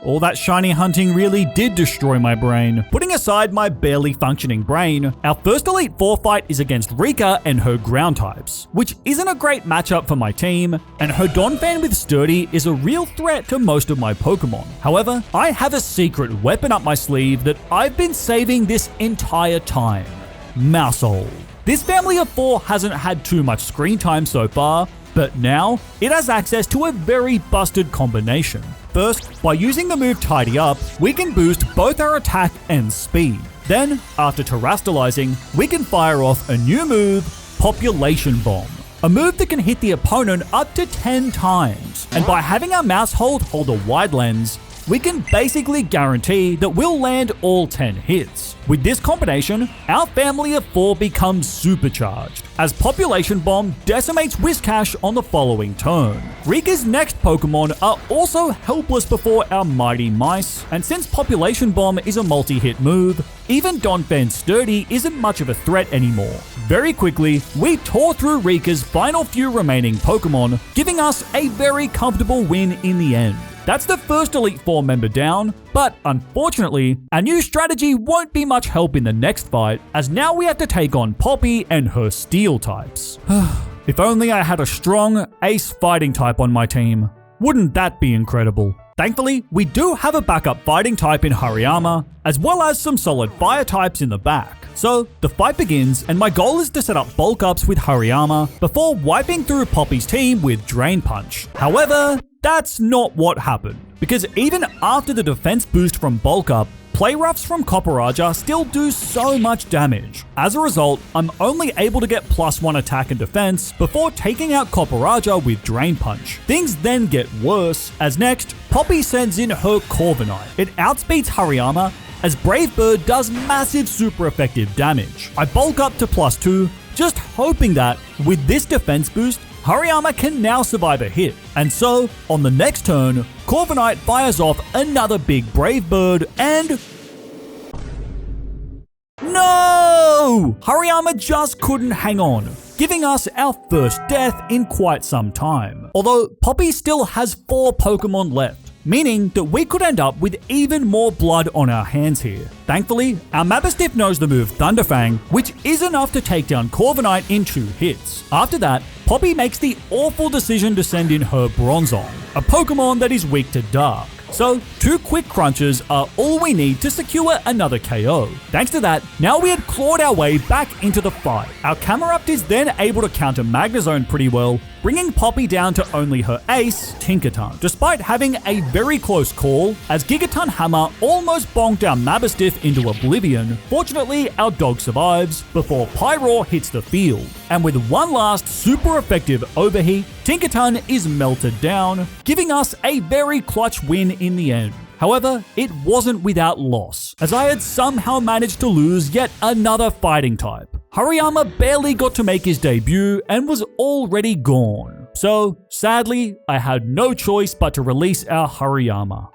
All that shiny hunting really did destroy my brain. Putting aside my barely functioning brain, our first Elite Four fight is against Rika and her ground types, which isn't a great matchup for my team, and her Donphan with Sturdy is a real threat to most of my Pokemon. However, I have a secret weapon up my sleeve that I've been saving this entire time: Maushold. This family of 4 hasn't had too much screen time so far, but now it has access to a very busted combination. First, by using the move Tidy Up, we can boost both our attack and speed. Then, after terastallizing, we can fire off a new move, Population Bomb. A move that can hit the opponent up to 10 times. And by having our Maushold hold a wide lens, we can basically guarantee that we'll land all 10 hits. With this combination, our family of 4 becomes supercharged, as Population Bomb decimates Whiscash on the following turn. Rika's next Pokemon are also helpless before our Mighty Mice, and since Population Bomb is a multi-hit move, even Donphan Sturdy isn't much of a threat anymore. Very quickly, we tore through Rika's final few remaining Pokemon, giving us a very comfortable win in the end. That's the first Elite Four member down, but unfortunately, our new strategy won't be much help in the next fight, as now we have to take on Poppy and her Steel types. If only I had a strong Ace Fighting type on my team. Wouldn't that be incredible? Thankfully, we do have a backup Fighting type in Hariyama, as well as some solid Fire types in the back. So, the fight begins, and my goal is to set up bulk ups with Hariyama before wiping through Poppy's team with Drain Punch. However, that's not what happened, because even after the defense boost from bulk up, Play roughs from Copperaja still do so much damage. As a result, I'm only able to get +1 attack and defense before taking out Copperaja with Drain Punch. Things then get worse, as next, Poppy sends in her Corviknight. It outspeeds Hariyama, as Brave Bird does massive super effective damage. I bulk up to +2, just hoping that, with this defense boost, Hariyama can now survive a hit. And so, on the next turn, Corviknight fires off another big Brave Bird and... No! Hariyama just couldn't hang on, giving us our first death in quite some time. Although Poppy still has 4 Pokemon left, meaning that we could end up with even more blood on our hands here. Thankfully, our Mastiff knows the move Thunderfang, which is enough to take down Corviknight in 2 hits. After that, Poppy makes the awful decision to send in her Bronzong, a Pokemon that is weak to Dark. So, 2 quick crunches are all we need to secure another KO. Thanks to that, now we had clawed our way back into the fight. Our Camerupt is then able to counter Magnezone pretty well, bringing Poppy down to only her ace, Tinkaton, despite having a very close call, as Gigaton Hammer almost bonked our Mastiff into oblivion. Fortunately, our dog survives before Pyroar hits the field, and with one last super effective overheat, Tinkaton is melted down, giving us a very clutch win in the end. However, it wasn't without loss, as I had somehow managed to lose yet another fighting type. Hariyama barely got to make his debut and was already gone. So, sadly, I had no choice but to release our Hariyama.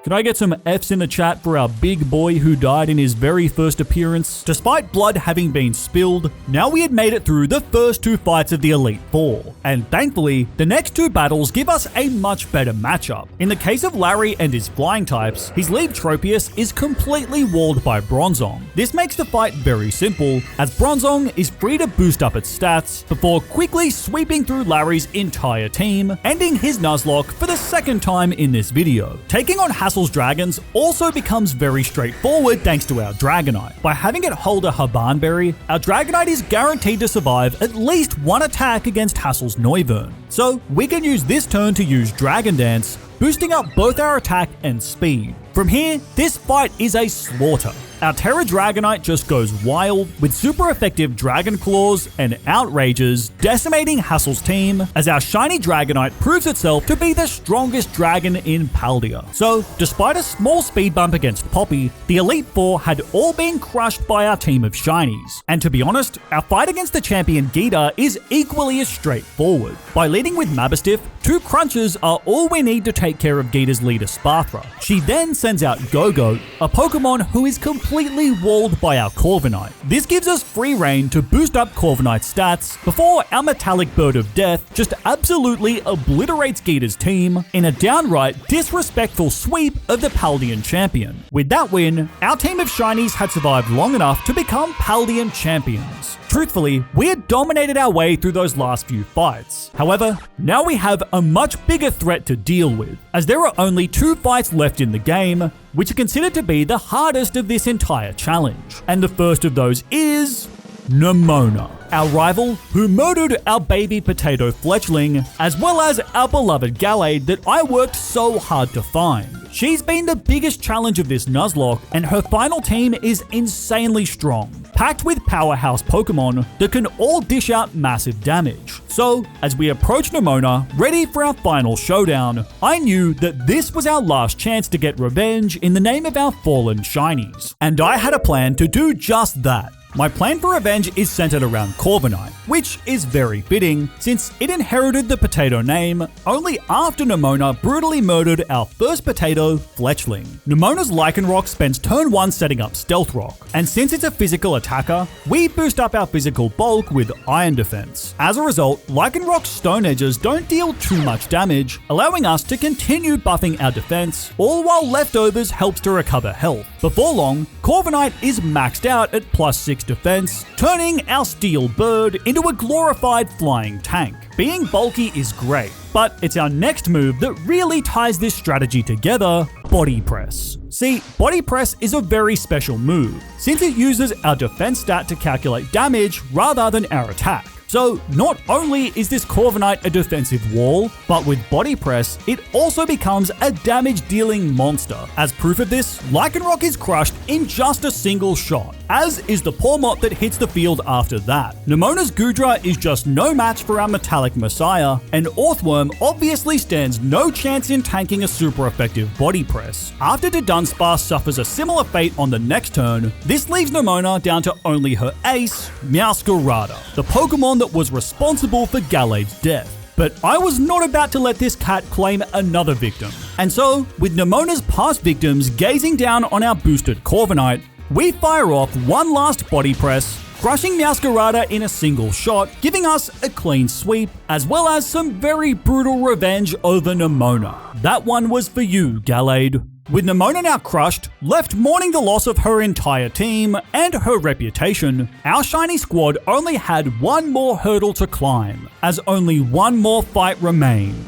Can I get some Fs in the chat for our big boy who died in his very first appearance? Despite blood having been spilled, now we had made it through the first 2 fights of the Elite Four, and thankfully, the next 2 battles give us a much better matchup. In the case of Larry and his flying types, his lead Tropius is completely walled by Bronzong. This makes the fight very simple, as Bronzong is free to boost up its stats before quickly sweeping through Larry's entire team, ending his Nuzlocke for the 2nd time in this video. Taking on Hassel's Dragons also becomes very straightforward thanks to our Dragonite. By having it hold a Habanberry, our Dragonite is guaranteed to survive at least 1 attack against Hassel's Noivern. So we can use this turn to use Dragon Dance, boosting up both our attack and speed. From here, this fight is a slaughter. Our Terra Dragonite just goes wild with super effective Dragon Claws and Outrages, decimating Hassel's team as our shiny Dragonite proves itself to be the strongest dragon in Paldea. So, despite a small speed bump against Poppy, the Elite Four had all been crushed by our team of shinies. And to be honest, our fight against the champion Geeta is equally as straightforward. By leading with Mastiff, 2 crunches are all we need to take care of Geeta's leader Sparthra. She then sends out Go-Goat, a Pokemon who is completely walled by our Corviknight. This gives us free reign to boost up Corviknight's stats before our Metallic Bird of Death just absolutely obliterates Geeta's team in a downright disrespectful sweep of the Paldean champion. With that win, our team of shinies had survived long enough to become Paldean champions. Truthfully, we had dominated our way through those last few fights. However, now we have a much bigger threat to deal with, as there are only 2 fights left in the game, which are considered to be the hardest of this entire challenge. And the first of those is... Nemona, our rival who murdered our baby potato fletchling, as well as our beloved Gallade that I worked so hard to find. She's been the biggest challenge of this Nuzlocke, and her final team is insanely strong, packed with powerhouse Pokemon that can all dish out massive damage. So, as we approach Nemona, ready for our final showdown, I knew that this was our last chance to get revenge in the name of our fallen shinies. And I had a plan to do just that. My plan for revenge is centered around Corviknight, which is very fitting since it inherited the potato name only after Nemona brutally murdered our first potato, Fletchling. Nemona's Lycanroc spends turn 1 setting up Stealth Rock, and since it's a physical attacker, we boost up our physical bulk with Iron Defense. As a result, Lycanroc's Stone Edges don't deal too much damage, allowing us to continue buffing our defense, all while Leftovers helps to recover health. Before long, Corviknight is maxed out at +6 defense, turning our Steel Bird into a glorified flying tank. Being bulky is great, but it's our next move that really ties this strategy together: Body Press. See, Body Press is a very special move, since it uses our defense stat to calculate damage rather than our attack. So not only is this Corviknight a defensive wall, but with Body Press, it also becomes a damage-dealing monster. As proof of this, Lycanroc is crushed in just a single shot, as is the Pawmot that hits the field after that. Nemona's Goodra is just no match for our Metallic Messiah, and Orthworm obviously stands no chance in tanking a super effective Body Press. After the Dunsparce suffers a similar fate on the next turn, this leaves Nemona down to only her ace, Meowscarada, the Pokemon that was responsible for Gallade's death. But I was not about to let this cat claim another victim. And so, with Nemona's past victims gazing down on our boosted Corviknight, we fire off one last Body Press, crushing Meowscarada in a single shot, giving us a clean sweep, as well as some very brutal revenge over Nemona. That one was for you, Gallade. With Nemona now crushed, left mourning the loss of her entire team and her reputation, our shiny squad only had one more hurdle to climb, as only one more fight remained.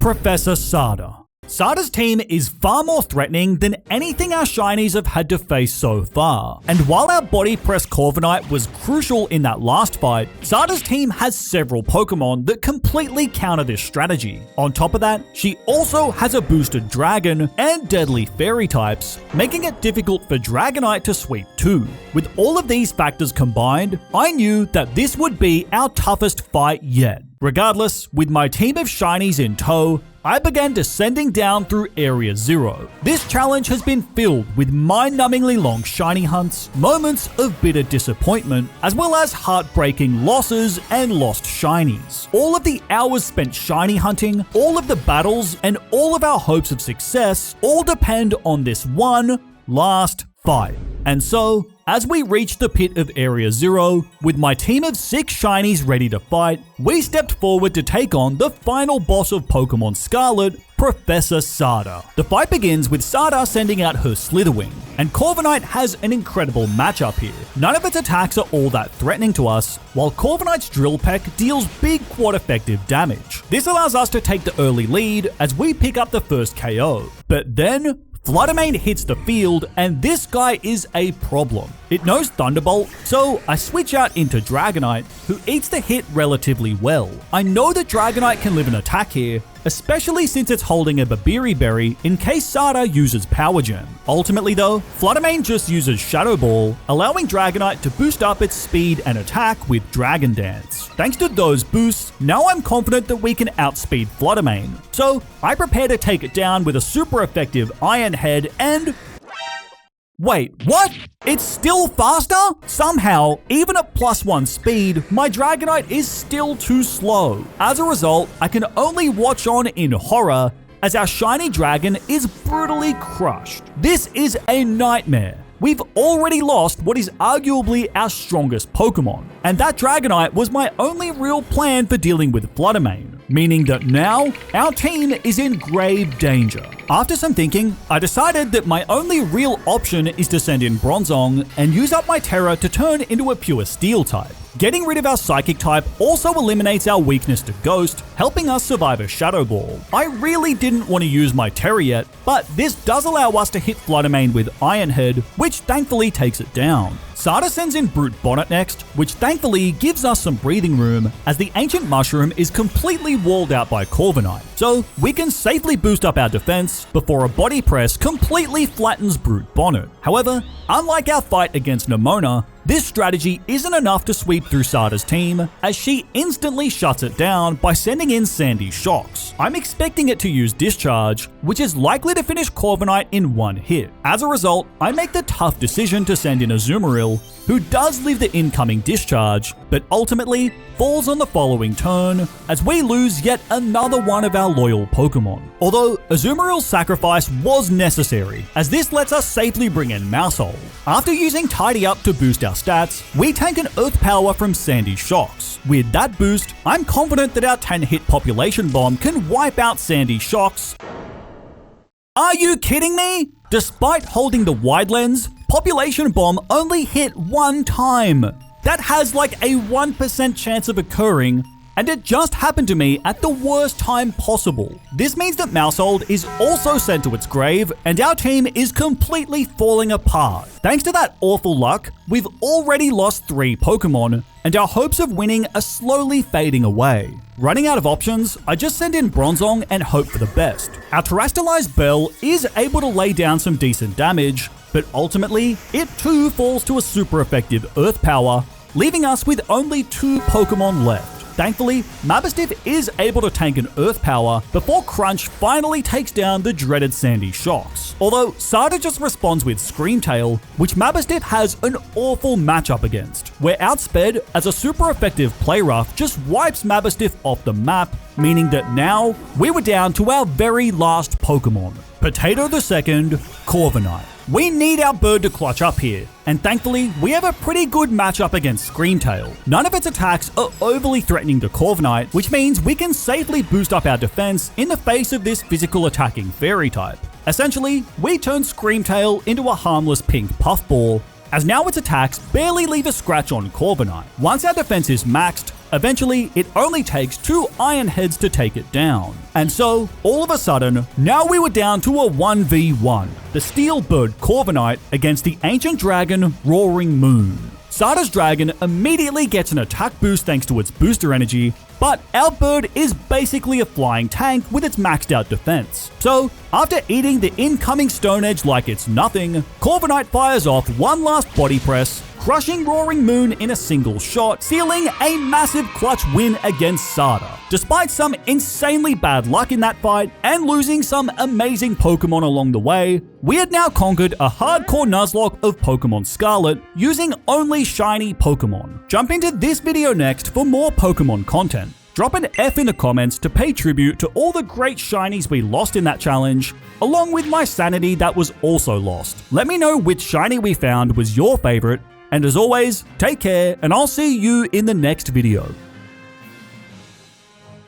Professor Sada. Sada's team is far more threatening than anything our shinies have had to face so far. And while our Body Press Corviknight was crucial in that last fight, Sada's team has several Pokemon that completely counter this strategy. On top of that, she also has a boosted Dragon and deadly Fairy types, making it difficult for Dragonite to sweep too. With all of these factors combined, I knew that this would be our toughest fight yet. Regardless, with my team of shinies in tow, I began descending down through Area 0. This challenge has been filled with mind-numbingly long shiny hunts, moments of bitter disappointment, as well as heartbreaking losses and lost shinies. All of the hours spent shiny hunting, all of the battles, and all of our hopes of success all depend on this one last fight. And so, as we reached the pit of Area 0, with my team of 6 shinies ready to fight, we stepped forward to take on the final boss of Pokemon Scarlet, Professor Sada. The fight begins with Sada sending out her Slitherwing, and Corviknight has an incredible matchup here. None of its attacks are all that threatening to us, while Corviknight's Drill Peck deals big quad effective damage. This allows us to take the early lead as we pick up the first KO. But then, Fluttermane hits the field, and this guy is a problem. It knows Thunderbolt, so I switch out into Dragonite, who eats the hit relatively well. I know that Dragonite can live an attack here, especially since it's holding a Babiri Berry in case Sada uses Power Gem. Ultimately though, Fluttermane just uses Shadow Ball, allowing Dragonite to boost up its speed and attack with Dragon Dance. Thanks to those boosts, now I'm confident that we can outspeed Fluttermane. So I prepare to take it down with a super effective Iron Head and... Wait, what? It's still faster? Somehow, even at +1 speed, my Dragonite is still too slow. As a result, I can only watch on in horror as our shiny dragon is brutally crushed. This is a nightmare. We've already lost what is arguably our strongest Pokemon, and that Dragonite was my only real plan for dealing with Fluttermane, meaning that now our team is in grave danger. After some thinking, I decided that my only real option is to send in Bronzong and use up my Terra to turn into a pure Steel type. Getting rid of our Psychic type also eliminates our weakness to Ghost, helping us survive a Shadow Ball. I really didn't want to use my Terra yet, but this does allow us to hit Fluttermane with Iron Head, which thankfully takes it down. Sada sends in Brute Bonnet next, which thankfully gives us some breathing room as the Ancient Mushroom is completely walled out by Corviknight. So we can safely boost up our defense before a Body Press completely flattens Brute Bonnet. However, unlike our fight against Nemona, this strategy isn't enough to sweep through Sada's team, as she instantly shuts it down by sending in Sandy Shocks. I'm expecting it to use Discharge, which is likely to finish Corviknight in one hit. As a result, I make the tough decision to send in Azumarill, who does leave the incoming Discharge, but ultimately falls on the following turn as we lose yet another one of our loyal Pokemon. Although Azumarill's sacrifice was necessary, as this lets us safely bring in Maushold. After using Tidy Up to boost our stats, we tank an Earth Power from Sandy Shocks. With that boost, I'm confident that our 10-hit Population Bomb can wipe out Sandy Shocks. Are you kidding me? Despite holding the wide lens, Population Bomb only hit one time. That has like a 1% chance of occurring and it just happened to me at the worst time possible. This means that Mousehold is also sent to its grave, and our team is completely falling apart. Thanks to that awful luck, we've already lost 3 Pokemon, and our hopes of winning are slowly fading away. Running out of options, I just send in Bronzong and hope for the best. Our Terastallized Bell is able to lay down some decent damage, but ultimately, it too falls to a super effective Earth Power, leaving us with only 2 Pokemon left. Thankfully, Mabosstiff is able to tank an Earth Power before Crunch finally takes down the dreaded Sandy Shocks. Although Sada just responds with Scream Tail, which Mabosstiff has an awful matchup against. We're outsped as a super effective Play Rough just wipes Mabosstiff off the map, meaning that now we were down to our very last Pokemon, Potato II, Corviknight. We need our bird to clutch up here, and thankfully, we have a pretty good matchup against Scream Tail. None of its attacks are overly threatening to Corviknight, which means we can safely boost up our defense in the face of this physical attacking fairy type. Essentially, we turn Scream Tail into a harmless pink puffball, as now its attacks barely leave a scratch on Corviknight. Once our defense is maxed, eventually it only takes 2 Iron Heads to take it down. And so, all of a sudden, now we were down to a 1v1. The Steel Bird Corviknight against the Ancient Dragon Roaring Moon. Sada's dragon immediately gets an attack boost thanks to its booster energy, but our bird is basically a flying tank with its maxed out defense. So, after eating the incoming Stone Edge like it's nothing, Corviknight fires off one last body press, crushing Roaring Moon in a single shot, sealing a massive clutch win against Sada. Despite some insanely bad luck in that fight, and losing some amazing Pokemon along the way, we had now conquered a hardcore Nuzlocke of Pokemon Scarlet using only shiny Pokemon. Jump into this video next for more Pokemon content. Drop an F in the comments to pay tribute to all the great shinies we lost in that challenge, along with my sanity that was also lost. Let me know which shiny we found was your favorite, and as always, take care, and I'll see you in the next video.